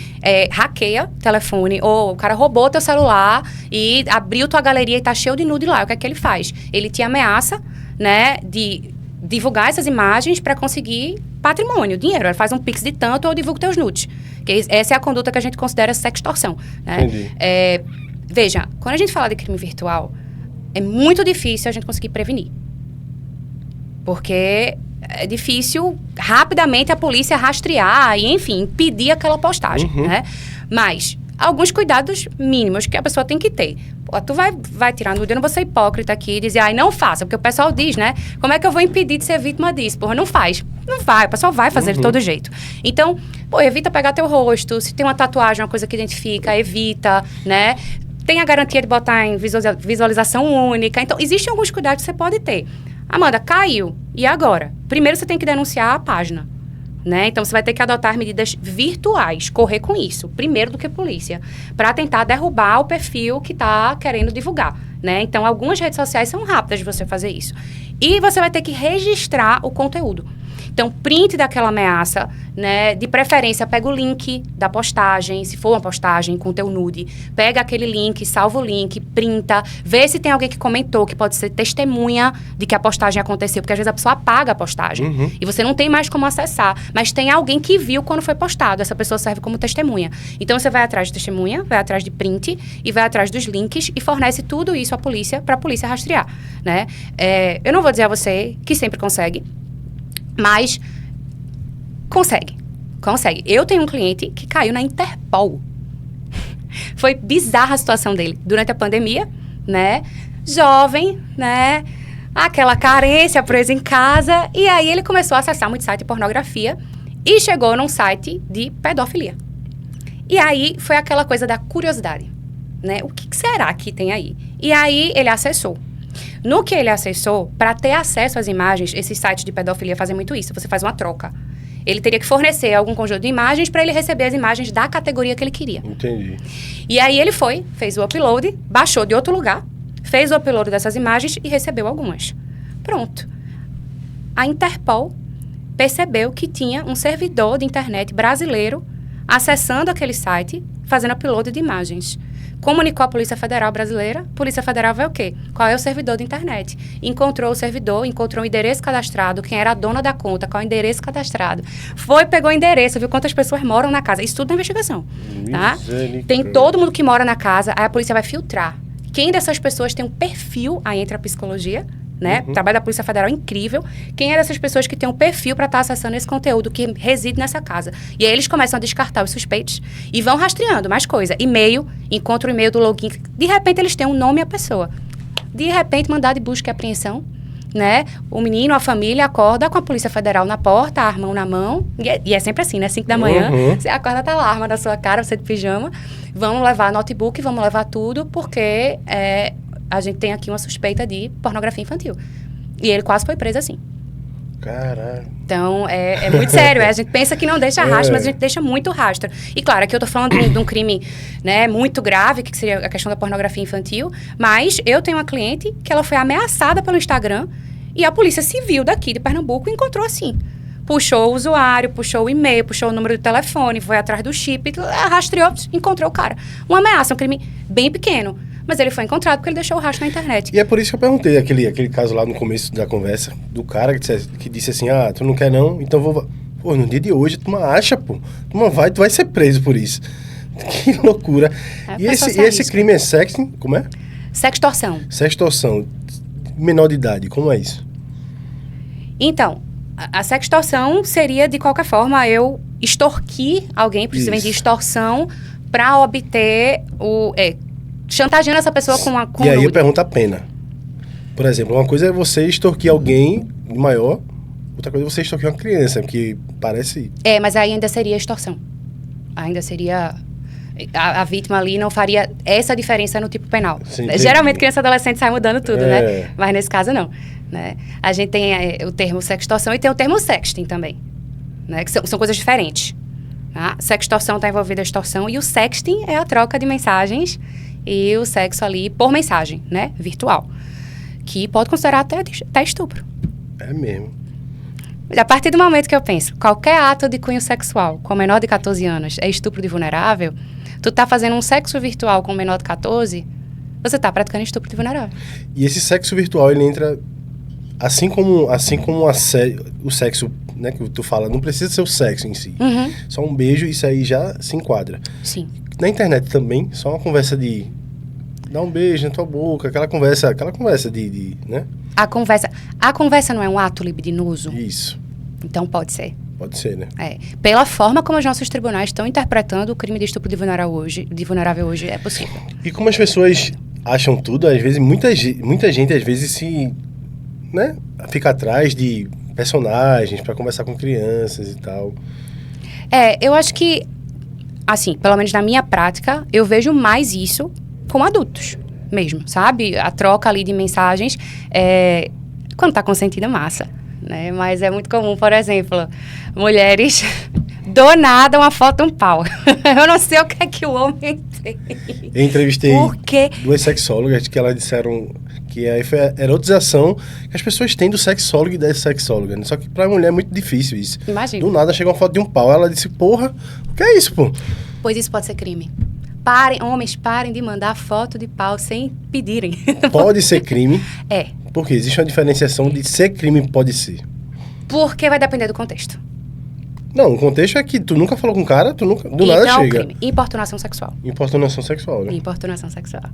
hackeia telefone, ou o cara roubou teu celular e abriu tua galeria e tá cheio de nude lá. O que é que ele faz? Ele te ameaça, né, de divulgar essas imagens para conseguir patrimônio, dinheiro. Ele faz um pix de tanto ou divulga teus nudes. Essa é a conduta que a gente considera sextorção. Né? Entendi. Veja, quando a gente fala de crime virtual, é muito difícil a gente conseguir prevenir. Porque é difícil rapidamente a polícia rastrear e, enfim, impedir aquela postagem, né? Mas alguns cuidados mínimos que a pessoa tem que ter. Pô, tu vai tirar nude, eu não vou ser hipócrita aqui e dizer, não faça, porque o pessoal diz, né? Como é que eu vou impedir de ser vítima disso? Porra, não faz. Não vai, o pessoal vai fazer de todo jeito. Então, evita pegar teu rosto, se tem uma tatuagem, uma coisa que identifica, evita, né? Tem a garantia de botar em visualização única. Então, existem alguns cuidados que você pode ter. Amanda, caiu. E agora? Primeiro você tem que denunciar a página, né? Então, você vai ter que adotar medidas virtuais, correr com isso, primeiro do que polícia, para tentar derrubar o perfil que está querendo divulgar, né? Então, algumas redes sociais são rápidas de você fazer isso. E você vai ter que registrar o conteúdo. Então, print daquela ameaça, né? De preferência, pega o link da postagem, se for uma postagem com teu nude. Pega aquele link, salva o link, printa, vê se tem alguém que comentou, que pode ser testemunha de que a postagem aconteceu, porque às vezes a pessoa apaga a postagem e você não tem mais como acessar, mas tem alguém que viu quando foi postado, essa pessoa serve como testemunha. Então, você vai atrás de testemunha, vai atrás de print e vai atrás dos links e fornece tudo isso à polícia, para a polícia rastrear, né? Eu não vou dizer a você que sempre consegue, mas consegue. Eu tenho um cliente que caiu na Interpol. Foi bizarra a situação dele. Durante a pandemia, né? Jovem, né? Aquela carência, preso em casa. E aí ele começou a acessar muito site de pornografia e chegou num site de pedofilia. E aí foi aquela coisa da curiosidade, né? O que será que tem aí? E aí ele acessou. No que ele acessou, para ter acesso às imagens, esses sites de pedofilia fazem muito isso. Você faz uma troca. Ele teria que fornecer algum conjunto de imagens para ele receber as imagens da categoria que ele queria. Entendi. E aí ele fez o upload, baixou de outro lugar, fez o upload dessas imagens e recebeu algumas. Pronto. a Interpol percebeu que tinha um servidor de internet brasileiro acessando aquele site, fazendo upload de imagens. Comunicou a Polícia Federal brasileira, a Polícia Federal vai o quê? Qual é o servidor de internet? Encontrou o servidor, encontrou o endereço cadastrado, quem era a dona da conta, qual é o endereço cadastrado. Foi, pegou o endereço, viu quantas pessoas moram na casa. Isso tudo na investigação, tá? Tem todo mundo que mora na casa, aí a polícia vai filtrar. Quem dessas pessoas tem um perfil, aí entra a psicologia, né? O trabalho da Polícia Federal é incrível. Quem é dessas pessoas que tem um perfil para estar acessando esse conteúdo que reside nessa casa? E aí eles começam a descartar os suspeitos e vão rastreando mais coisa. E-mail, encontra o e-mail do login. De repente eles têm um nome e a pessoa. De repente, mandado de busca e apreensão, né? O menino, a família acorda com a Polícia Federal na porta, a arma na mão. E é sempre assim, né? 5 da manhã, você acorda, tá lá a arma na sua cara, você de pijama. Vamos levar notebook, vamos levar tudo, porque a gente tem aqui uma suspeita de pornografia infantil. E ele quase foi preso assim. Caralho. Então, é muito sério. A gente pensa que não deixa rastro, mas a gente deixa muito rastro. E claro, aqui eu tô falando de um crime, né, muito grave, que seria a questão da pornografia infantil, mas eu tenho uma cliente que ela foi ameaçada pelo Instagram e a Polícia Civil daqui de Pernambuco encontrou assim. Puxou o usuário, puxou o e-mail, puxou o número do telefone, foi atrás do chip, rastreou, encontrou o cara. Uma ameaça, um crime bem pequeno. Mas ele foi encontrado porque ele deixou o rastro na internet. E é por isso que eu perguntei aquele caso lá no começo da conversa, do cara que disse assim, tu não quer não, então vou... Pô, no dia de hoje, tu não acha, pô. Tu vai ser preso por isso. Que loucura. E esse crime é sexting? Como é? Sextorção. Sextorção. Menor de idade, como é isso? Então, a sextorção seria, de qualquer forma, eu extorquir alguém, precisamente de extorsão, para obter chantageando essa pessoa com E aí eu pergunto a pena. Por exemplo, uma coisa é você extorquir alguém maior, outra coisa é você extorquir uma criança, que parece... mas aí ainda seria extorsão. Ainda seria... A vítima ali não faria essa diferença no tipo penal. Sim, geralmente criança e adolescente sai mudando tudo, né? Mas nesse caso não. Né? A gente tem o termo sextorção e tem o termo sexting também. Né? Que são coisas diferentes. Tá? Sextorção está envolvida a extorsão e o sexting é a troca de mensagens e o sexo ali por mensagem, né? Virtual. Que pode considerar até estupro. É mesmo. A partir do momento que eu penso, qualquer ato de cunho sexual com menor de 14 anos é estupro de vulnerável, tu tá fazendo um sexo virtual com menor de 14, você tá praticando estupro de vulnerável. E esse sexo virtual, ele entra... Assim como o sexo, né, que tu fala, não precisa ser o sexo em si. Só um beijo, isso aí já se enquadra. Sim. Na internet também, só uma conversa de... Dá um beijo na tua boca, aquela conversa de né? A conversa não é um ato libidinoso? Isso. Então pode ser. Pode ser, né? Pela forma como os nossos tribunais estão interpretando o crime de estupro de vulnerável hoje, é possível. E como as pessoas acham tudo, às vezes, muita gente às vezes se... né? Fica atrás de personagens para conversar com crianças e tal. Eu acho que, assim, pelo menos na minha prática, eu vejo mais isso com adultos mesmo, sabe? A troca ali de mensagens, quando tá consentida, massa, né? Mas é muito comum, por exemplo, mulheres do nada uma foto um pau. Eu não sei o que é que o homem tem. Eu entrevistei duas sexólogas que elas disseram que aí foi a erotização que as pessoas têm do sexólogo e da sexóloga, né? Só que pra mulher é muito difícil isso. Imagina. Do nada chega uma foto de um pau, ela disse, porra, o que é isso, pô? Pois isso pode ser crime. Homens, parem de mandar foto de pau sem pedirem. Pode ser crime? Porque existe uma diferenciação de ser crime pode ser. Porque vai depender do contexto. Não, o contexto é que tu nunca falou com o cara, do nada chega. Crime. Importunação sexual. Importunação sexual, né? Importunação sexual.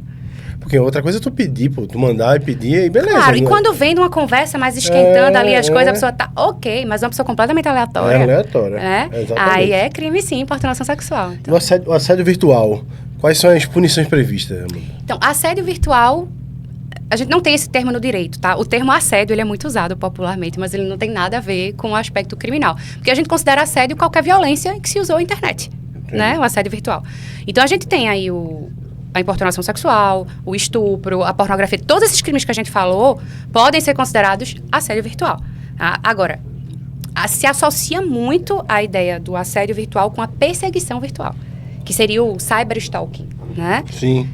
Porque outra coisa é tu pedir, pô. Tu mandar e pedir, e beleza. Claro, e quando vem numa conversa mais esquentando ali as coisas, a pessoa tá ok, mas uma pessoa completamente aleatória. É aleatória. Né? Aí é crime sim, importunação sexual. Então. O assédio virtual, quais são as punições previstas, Amanda? Então, assédio virtual, a gente não tem esse termo no direito, tá? O termo assédio, ele é muito usado popularmente, mas ele não tem nada a ver com o aspecto criminal. Porque a gente considera assédio qualquer violência que se usou na internet, né? O assédio virtual. Então, a gente tem aí a importunação sexual, o estupro, a pornografia, todos esses crimes que a gente falou podem ser considerados assédio virtual. Tá? Agora, se associa muito a ideia do assédio virtual com a perseguição virtual, que seria o cyberstalking, né? Sim.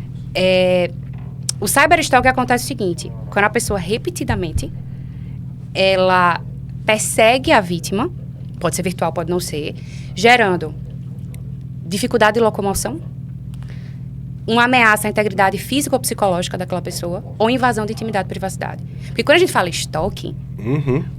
O cyberstalking acontece o seguinte, quando a pessoa repetidamente, ela persegue a vítima, pode ser virtual, pode não ser, gerando dificuldade de locomoção, uma ameaça à integridade física ou psicológica daquela pessoa, ou invasão de intimidade e privacidade. Porque quando a gente fala stalking,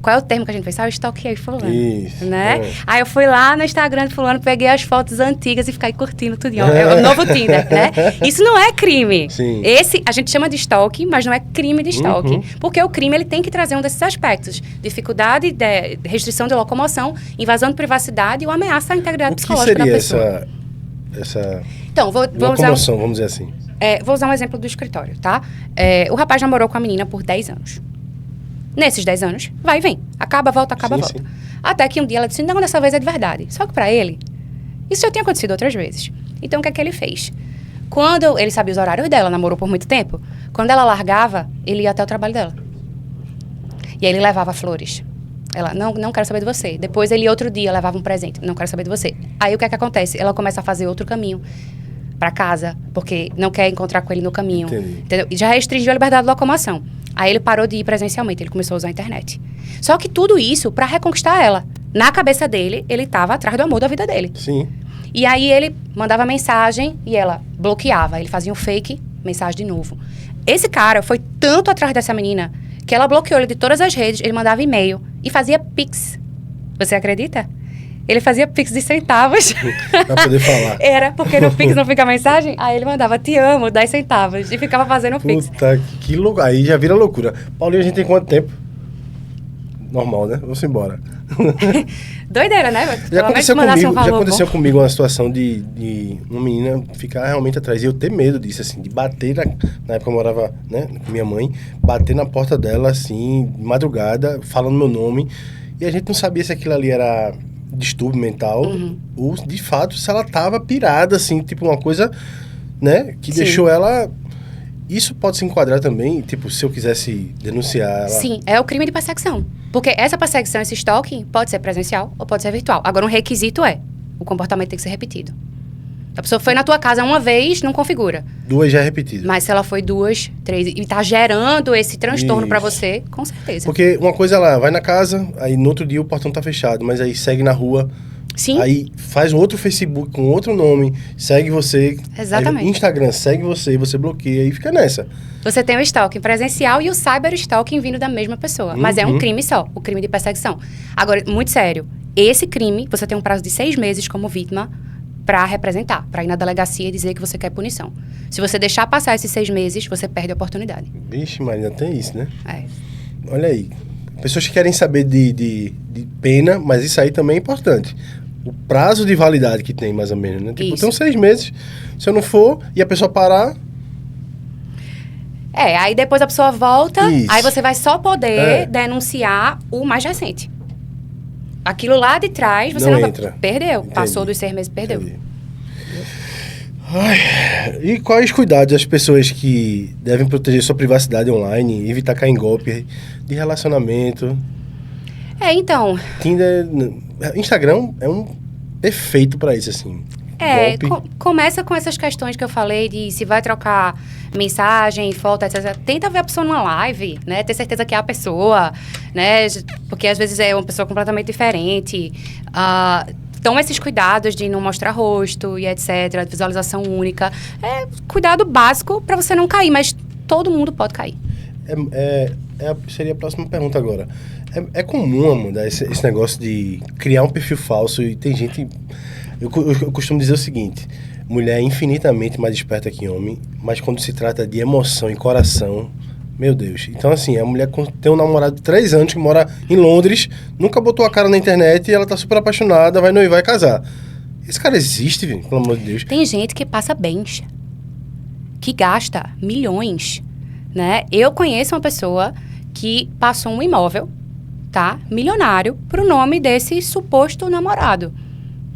qual é o termo que a gente pensa? Eu stalkeei fulano, Isso, né? Aí eu fui lá no Instagram de fulano, peguei as fotos antigas e fiquei curtindo tudinho. É o novo Tinder, né? Isso não é crime. Sim. Esse, a gente chama de stalking, mas não é crime de stalking. Porque o crime, ele tem que trazer um desses aspectos. Dificuldade, restrição de locomoção, invasão de privacidade e uma ameaça à integridade psicológica da pessoa. O que seria essa então, vamos locomoção, vamos dizer assim? Vou usar um exemplo do escritório, tá? O rapaz namorou com a menina por 10 anos. Nesses 10 anos, vai e vem. Acaba, volta, acaba, volta. Sim. Até que um dia ela disse, não, dessa vez é de verdade. Só que pra ele, isso já tinha acontecido outras vezes. Então, o que é que ele fez? Quando ele sabia os horários dela, namorou por muito tempo, quando ela largava, ele ia até o trabalho dela. E aí ele levava flores. Ela, não quero saber de você. Depois ele, outro dia, levava um presente. Não quero saber de você. Aí o que é que acontece? Ela começa a fazer outro caminho pra casa, porque não quer encontrar com ele no caminho. Entendeu? E já restringiu a liberdade de locomoção. Aí ele parou de ir presencialmente, ele começou a usar a internet. Só que tudo isso pra reconquistar ela. Na cabeça dele, ele estava atrás do amor da vida dele. Sim. E aí ele mandava mensagem e ela bloqueava. Ele fazia um fake, mensagem de novo. Esse cara foi tanto atrás dessa menina que ela bloqueou ele de todas as redes, ele mandava e-mail e fazia pix. Você acredita? Ele fazia pix de centavos. Pra poder falar. Era, porque no pix não fica mensagem, aí ele mandava te amo, 10 centavos. E ficava fazendo pix. Puta, que loucura. Aí já vira loucura. Paulinho, a gente tem quanto tempo? Normal, né? Vamos embora. Doideira, né? Já aconteceu comigo uma situação de uma menina ficar realmente atrás. E eu ter medo disso, assim, de bater na época eu morava, né, com minha mãe, bater na porta dela, assim, de madrugada, falando meu nome. E a gente não sabia se aquilo ali era distúrbio mental ou, de fato, se ela tava pirada, assim, tipo, uma coisa, né, que Sim. deixou ela... Isso pode se enquadrar também, tipo, se eu quisesse denunciar ela... Sim, é o crime de perseguição. Porque essa perseguição, esse stalking, pode ser presencial ou pode ser virtual. Agora, um requisito é, o comportamento tem que ser repetido. A pessoa foi na tua casa uma vez, não configura. 2 já é repetido. Mas se ela foi 2, 3 e tá gerando esse transtorno pra você, com certeza. Porque uma coisa ela vai na casa, aí no outro dia o portão tá fechado, mas aí segue na rua... Sim. Aí faz um outro Facebook com outro nome, segue você. Exatamente. Aí Instagram segue você bloqueia e fica nessa. Você tem o stalking presencial e o cyberstalking vindo da mesma pessoa. Mas é um crime só, o crime de perseguição. Agora, muito sério, esse crime, você tem um prazo de 6 meses como vítima pra representar, pra ir na delegacia e dizer que você quer punição. Se você deixar passar esses 6 meses, você perde a oportunidade. Vixe, Marina, tem isso, né? É. Olha aí. Pessoas que querem saber de pena, mas isso aí também é importante. O prazo de validade que tem, mais ou menos, né? Tipo, tem 6 meses. Se eu não for e a pessoa parar... Aí depois a pessoa volta, Isso. aí você vai só poder denunciar o mais recente. Aquilo lá de trás, você não entra. Perdeu. Entendi. Passou dos 6 meses, perdeu. Entendi. Ai, e quais cuidados as pessoas que devem proteger sua privacidade online, evitar cair em golpe de relacionamento? Então... Tinder, Instagram é um perfeito pra isso, assim. Começa com essas questões que eu falei de se vai trocar mensagem, foto, etc. Tenta ver a pessoa numa live, né? Ter certeza que é a pessoa, né? Porque às vezes é uma pessoa completamente diferente. Toma esses cuidados de não mostrar rosto e etc. Visualização única. É cuidado básico pra você não cair, mas todo mundo pode cair. Seria a próxima pergunta agora. É comum, Amanda, esse negócio de criar um perfil falso e tem gente... Eu costumo dizer o seguinte, mulher é infinitamente mais esperta que homem, mas quando se trata de emoção e coração, meu Deus. Então, assim, a mulher tem um namorado de 3 anos que mora em Londres, nunca botou a cara na internet e ela tá super apaixonada, vai noivar e casar. Esse cara existe, viu? Pelo amor de Deus. Tem gente que passa bens, que gasta milhões, né? Eu conheço uma pessoa que passou um imóvel, tá? Milionário, pro nome desse suposto namorado.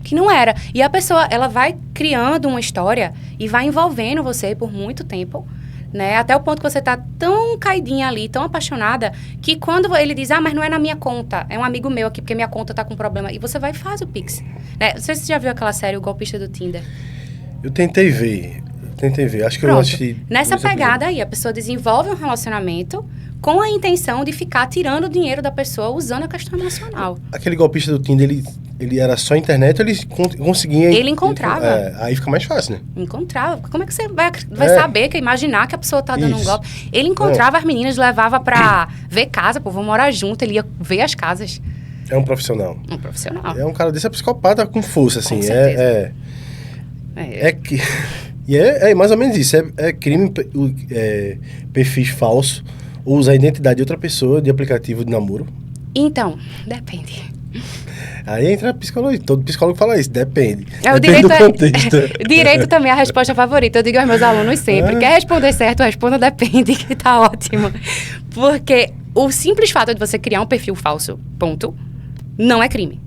Que não era. E a pessoa, ela vai criando uma história e vai envolvendo você por muito tempo, né? Até o ponto que você tá tão caidinha ali, tão apaixonada, que quando ele diz, mas não é na minha conta, é um amigo meu aqui, porque minha conta tá com problema. E você vai e faz o Pix. Né? Não sei se você já viu aquela série, O Golpista do Tinder. Eu tentei ver. tentei ver. Acho que eu Pronto. assisti. Nessa dois pegada episódios. aí, a pessoa desenvolve um relacionamento com a intenção de ficar tirando o dinheiro da pessoa usando a questão emocional. Aquele golpista do Tinder, ele era só internet ou ele conseguia... Ele encontrava. Aí fica mais fácil, né? Encontrava. Como é que você vai saber, imaginar que a pessoa tá dando um Isso. golpe? Ele encontrava as meninas, levava pra ver casa, pô, vão morar junto, ele ia ver as casas. É um profissional. Um profissional. É um cara desse, é psicopata com força, assim. Com certeza. E é mais ou menos isso. É crime perfis falso ou usar a identidade de outra pessoa de aplicativo de namoro. Então, depende. Aí entra a psicologia. Todo psicólogo fala isso. Depende. O Depende direito do contexto. Direito também é a resposta favorita. Eu digo aos meus alunos sempre. Quer responder certo, responda depende, que tá ótimo. Porque o simples fato de você criar um perfil falso, ponto, não é crime.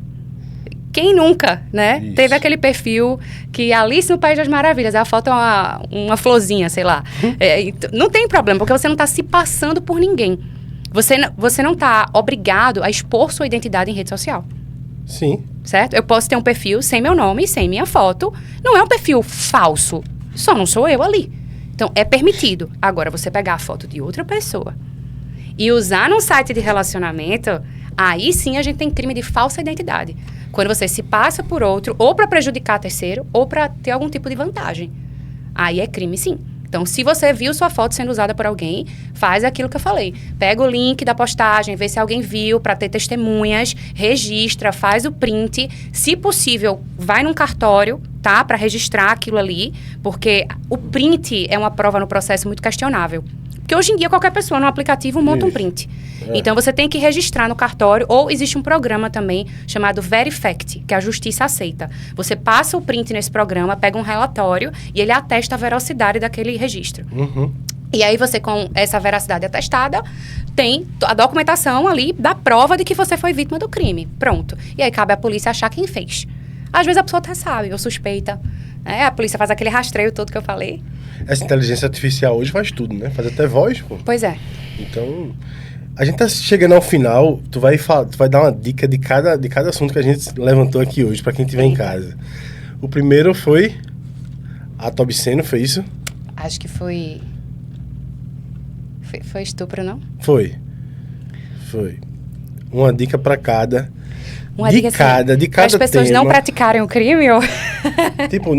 Quem nunca, né? Isso. Teve aquele perfil que Alice no País das Maravilhas, a foto é uma florzinha, sei lá. Então, não tem problema, porque você não está se passando por ninguém. Você não está obrigado a expor sua identidade em rede social. Sim. Certo? Eu posso ter um perfil sem meu nome, sem minha foto. Não é um perfil falso. Só não sou eu ali. Então, é permitido. Agora, você pegar a foto de outra pessoa e usar num site de relacionamento, aí sim a gente tem crime de falsa identidade. Quando você se passa por outro, ou para prejudicar terceiro, ou para ter algum tipo de vantagem. Aí é crime, sim. Então, se você viu sua foto sendo usada por alguém, faz aquilo que eu falei. Pega o link da postagem, vê se alguém viu, para ter testemunhas, registra, faz o print. Se possível, vai num cartório, tá? Para registrar aquilo ali, porque o print é uma prova no processo muito questionável. Porque hoje em dia, qualquer pessoa no aplicativo monta um print. Então, você tem que registrar no cartório, ou existe um programa também chamado Verifact, que a justiça aceita. Você passa o print nesse programa, pega um relatório e ele atesta a veracidade daquele registro. Uhum. E aí, você, com essa veracidade atestada, tem a documentação ali da prova de que você foi vítima do crime. Pronto. E aí, cabe à polícia achar quem fez. Às vezes, a pessoa até sabe, ou suspeita. A polícia faz aquele rastreio todo que eu falei. Essa inteligência artificial hoje faz tudo, né? Faz até voz, pô. Pois é. Então, a gente tá chegando ao final. Tu vai dar uma dica de cada assunto que a gente levantou aqui hoje, pra quem estiver em casa. O primeiro foi ato obsceno, foi isso? Acho que foi estupro, não? Foi. Uma dica pra cada. Uma dica assim, de cada para as pessoas tema. não praticarem o crime, ou... Tipo...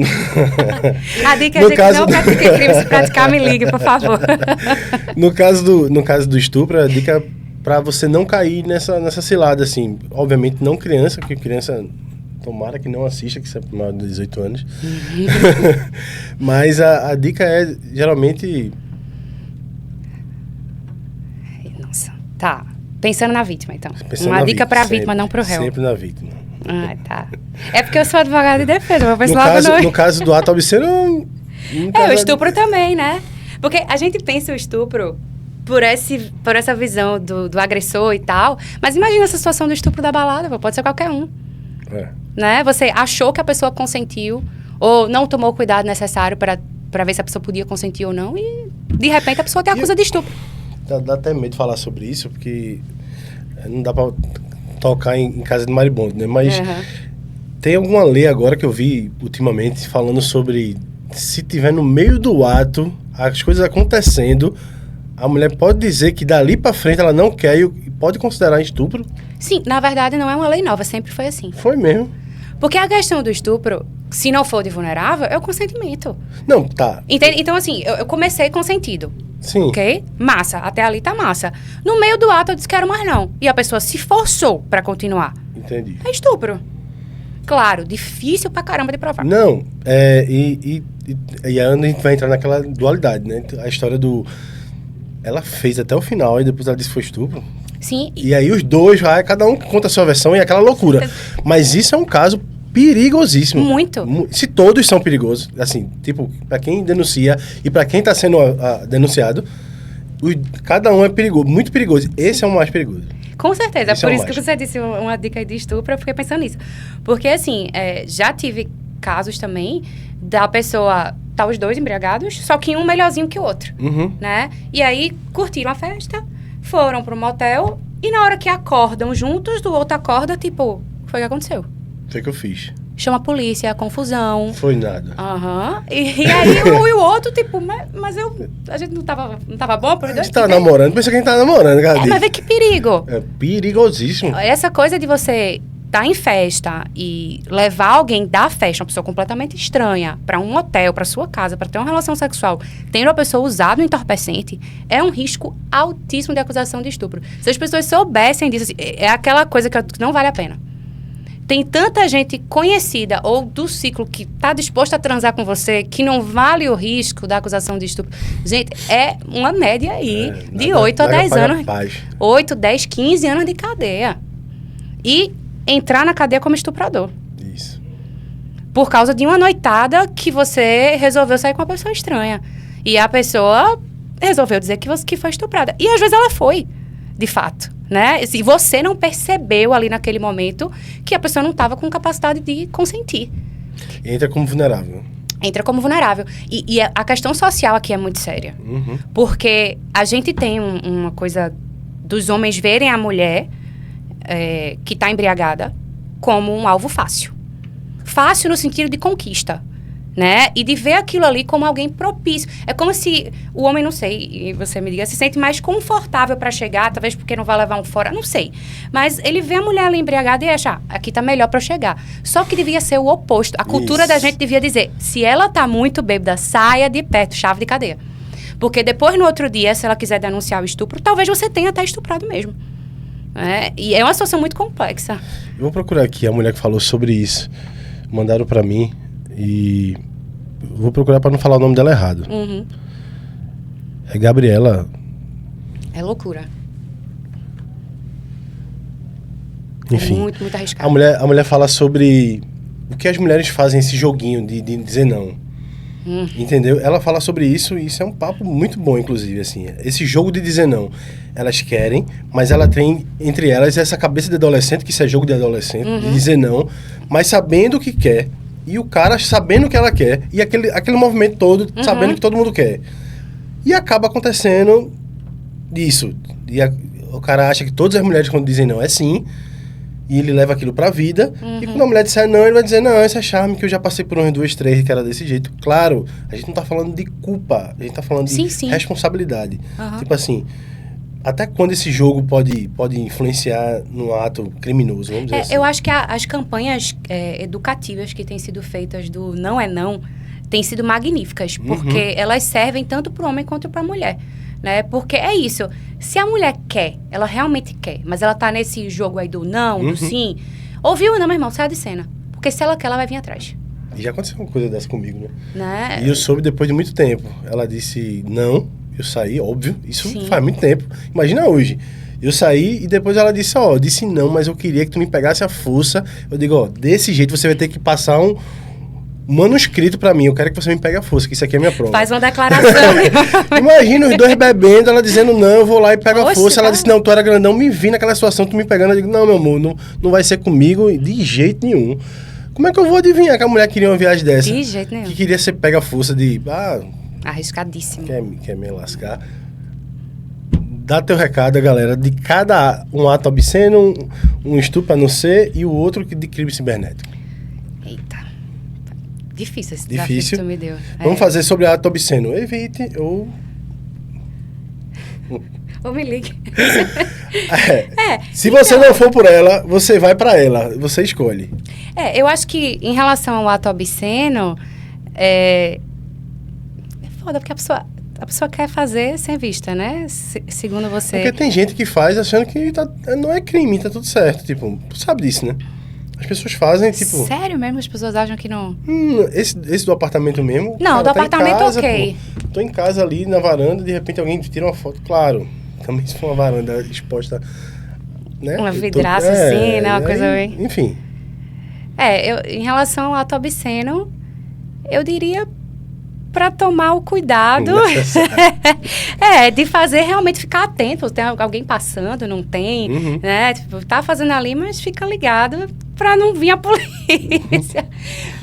A dica é que não pratiquem crime. Se praticar, me ligue, por favor. No caso do estupro, a dica pra você não cair nessa cilada, assim. Obviamente, não criança, porque criança... Tomara que não assista, que isso é maior de 18 anos. Mas a dica é, geralmente... Nossa, tá. Pensando na vítima, então. Pensando Uma na dica pra sempre, vítima, não pro réu. Sempre na vítima. Ah, tá. É porque eu sou advogada de defesa, vou pensar logo no... No caso do ato obsceno... o estupro também, né? Porque a gente pensa o estupro por essa visão do agressor e tal, mas imagina essa situação do estupro da balada, pô, pode ser qualquer um. Né? Você achou que a pessoa consentiu ou não tomou o cuidado necessário para ver se a pessoa podia consentir ou não e, de repente, a pessoa te acusa de estupro. Dá até medo de falar sobre isso, porque não dá pra tocar em casa de maribondo, né? Mas tem alguma lei agora que eu vi ultimamente falando sobre se tiver no meio do ato, as coisas acontecendo, a mulher pode dizer que dali pra frente ela não quer e pode considerar estupro? Sim, na verdade não é uma lei nova, sempre foi assim. Foi mesmo. Porque a questão do estupro, se não for de vulnerável, é o consentimento. Não, tá. Entende? Então, assim, eu comecei consentido. Sim. Ok? Massa. Até ali tá massa. No meio do ato eu disse quero mais não. E a pessoa se forçou pra continuar. Entendi. É estupro. Claro, difícil pra caramba de provar. Não, e aí a gente vai entrar naquela dualidade, né? A história do... Ela fez até o final e depois ela disse que foi estupro. Sim. E aí os dois, cada um conta a sua versão e aquela loucura. Mas isso é um caso perigosíssimo. Muito. Se todos são perigosos, assim, tipo, pra quem denuncia e pra quem tá sendo denunciado, cada um é perigoso, muito perigoso. Esse é o mais perigoso. Com certeza. Esse Por é o isso que mais. você disse uma dica de estupro, eu fiquei pensando nisso. Porque, assim, já tive casos também da pessoa... Tá os dois embriagados, só que um melhorzinho que o outro, né? E aí, curtiram a festa, foram pro motel, e na hora que acordam juntos, do outro acorda, tipo, foi o que aconteceu. Foi o que eu fiz. chama a polícia, confusão. Foi nada. Aham. E aí o outro, tipo, mas a gente não tava bom por A dois? gente tá namorando, pensa que a gente tá namorando, cara. Mas vê que perigo. É perigosíssimo. Essa coisa de você estar em festa e levar alguém da festa, uma pessoa completamente estranha, pra um hotel, pra sua casa, pra ter uma relação sexual, tendo a pessoa usado um entorpecente, é um risco altíssimo de acusação de estupro. Se as pessoas soubessem disso, assim, é aquela coisa que não vale a pena. Tem tanta gente conhecida ou do ciclo que está disposta a transar com você que não vale o risco da acusação de estupro. Gente, é uma média aí de 8 a 10 anos. 8, 10, 15 anos de cadeia. E entrar na cadeia como estuprador. Isso. Por causa de uma noitada que você resolveu sair com uma pessoa estranha. E a pessoa resolveu dizer que foi estuprada. E às vezes ela foi, de fato. Né? E você não percebeu ali naquele momento que a pessoa não estava com capacidade de consentir. Entra como vulnerável. Entra como vulnerável. E a questão social aqui é muito séria. Uhum. Porque a gente tem uma coisa dos homens verem a mulher que está embriagada como um alvo fácil. Fácil no sentido de conquista. Né? E de ver aquilo ali como alguém propício. É como se o homem, não sei, e você me diga, se sente mais confortável para chegar, talvez porque não vai levar um fora, não sei. Mas ele vê a mulher ali embriagada e acha, aqui tá melhor para eu chegar. Só que devia ser o oposto. A cultura da gente devia dizer, se ela tá muito bêbada, saia de perto, chave de cadeia. Porque depois, no outro dia, se ela quiser denunciar o estupro, talvez você tenha até estuprado mesmo. E é uma situação muito complexa. Eu vou procurar aqui a mulher que falou sobre isso. Mandaram para mim. E vou procurar para não falar o nome dela errado. Uhum. É Gabriela. É loucura. Enfim. Muito, muito arriscado. A mulher fala sobre o que as mulheres fazem esse joguinho de dizer não. Entendeu? Ela fala sobre isso e isso é um papo muito bom, inclusive, assim. Esse jogo de dizer não. Elas querem, mas ela tem entre elas essa cabeça de adolescente, que isso é jogo de adolescente, de dizer não, mas sabendo o que quer. E o cara sabendo o que ela quer. E aquele movimento todo, sabendo que todo mundo quer. E acaba acontecendo isso. O cara acha que todas as mulheres, quando dizem não, é sim. E ele leva aquilo pra vida. E quando a mulher disser não, ele vai dizer, não, esse é charme, que eu já passei por umas 2, 3 que era desse jeito. Claro, a gente não tá falando de culpa. A gente tá falando de responsabilidade. Tipo assim... Até quando esse jogo pode influenciar num ato criminoso, vamos dizer assim? Eu acho que as campanhas educativas que têm sido feitas do não é não, têm sido magníficas, porque elas servem tanto para o homem quanto para a mulher, né? Porque é isso, se a mulher quer, ela realmente quer, mas ela tá nesse jogo aí do não, do sim, ouviu? Não, meu irmão, sai de cena. Porque se ela quer, ela vai vir atrás. E já aconteceu uma coisa dessa comigo, Né? E eu soube depois de muito tempo. Ela disse não... Eu saí, óbvio, isso faz muito tempo. Imagina hoje. Eu saí e depois ela disse, disse não, mas eu queria que tu me pegasse a força. Eu digo, desse jeito você vai ter que passar um manuscrito pra mim. Eu quero que você me pegue a força, que isso aqui é minha prova. Faz uma declaração. Imagina os dois bebendo, ela dizendo não, eu vou lá e pego a força. Ela disse, não, tu era grandão, me vi naquela situação, tu me pegando. Eu digo, não, meu amor, não vai ser comigo de jeito nenhum. Como é que eu vou adivinhar que a mulher queria uma viagem dessa? De jeito nenhum. Que queria ser pega a força de... Arriscadíssimo. Quer me lascar? Dá teu recado, galera, de cada um ato obsceno, um estupro a não ser, e o outro de crime cibernético. Eita. Difícil esse desafio que tu me deu. Vamos fazer sobre ato obsceno. Evite ou me ligue. Se você não for por ela, você vai pra ela. Você escolhe. Eu acho que em relação ao ato obsceno, é foda, porque a pessoa quer fazer sem vista, né? Segundo você. Porque tem gente que faz achando que não é crime, tá tudo certo. Tipo, tu sabe disso, né? As pessoas fazem, tipo... Sério mesmo? As pessoas acham que não... Esse do apartamento mesmo... Não, do apartamento casa, ok. Pô, tô em casa ali na varanda, de repente alguém tira uma foto. Claro, também se for uma varanda exposta... Né? Uma vidraça assim, né? Uma coisa bem... Enfim. Em relação ao ato obsceno, eu diria... para tomar o cuidado de fazer realmente ficar atento. Tem alguém passando, não tem, né? Tipo, tá fazendo ali, mas fica ligado para não vir a polícia.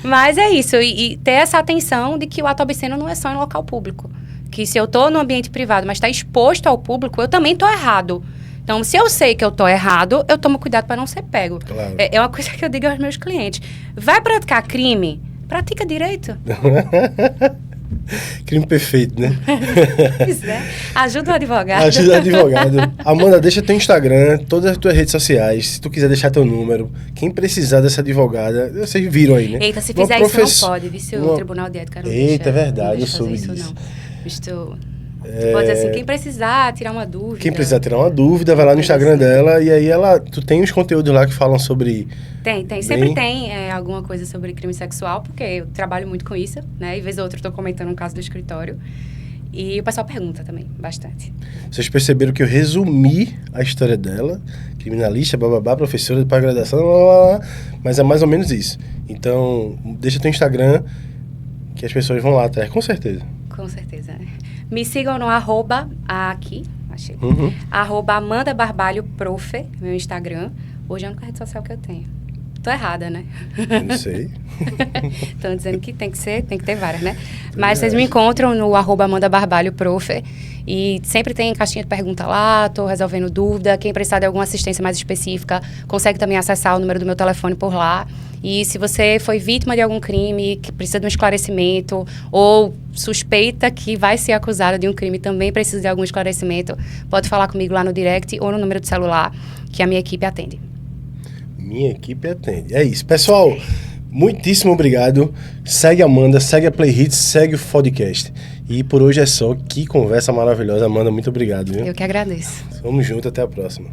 Mas é isso, e ter essa atenção de que o ato obsceno não é só em local público. Que se eu tô no ambiente privado, mas está exposto ao público, eu também tô errado. Então, se eu sei que eu tô errado, eu tomo cuidado para não ser pego. Claro. É uma coisa que eu digo aos meus clientes. Vai praticar crime? Pratica direito. Crime perfeito, né? Pois é. Ajuda o advogado. Ajuda o advogado. Amanda, deixa teu Instagram, todas as tuas redes sociais, se tu quiser deixar teu número. Quem precisar dessa advogada, vocês viram aí, né? Eita, se fizer isso não pode, viu? Se o Tribunal de Ética não Eita, deixa, é verdade, não deixa eu soube fazer disso. Isso, não. Tu pode dizer assim, quem precisar tirar uma dúvida. Quem precisar tirar uma dúvida, vai lá no Instagram dela e aí tu tem os conteúdos lá que falam sobre... Tem. Sempre tem alguma coisa sobre crime sexual, porque eu trabalho muito com isso, né? E vez ou outra eu tô comentando um caso do escritório. E o pessoal pergunta também, bastante. Vocês perceberam que eu resumi a história dela, criminalista, bababá, professora de pós-graduação, blá, blá, blá, mas é mais ou menos isso. Então, deixa teu Instagram que as pessoas vão lá atrás, com certeza. Com certeza. Me sigam no aqui, achei. @AmandaBarbalhoProf, meu Instagram. Hoje é a única rede social que eu tenho. Tô errada, né? Eu não sei. Estão dizendo que tem que ter várias, né? Mas vocês me encontram no @AmandaBarbalhoProf. E sempre tem caixinha de pergunta lá, tô resolvendo dúvida. Quem precisar de alguma assistência mais específica, consegue também acessar o número do meu telefone por lá. E se você foi vítima de algum crime, que precisa de um esclarecimento, ou suspeita que vai ser acusada de um crime, também precisa de algum esclarecimento, pode falar comigo lá no direct ou no número de celular, que a minha equipe atende. Minha equipe atende. É isso. Pessoal, muitíssimo obrigado. Segue a Amanda, segue a Play Hits, segue o podcast. E por hoje é só. Que conversa maravilhosa. Amanda, muito obrigado. Viu? Eu que agradeço. Vamos junto, até a próxima.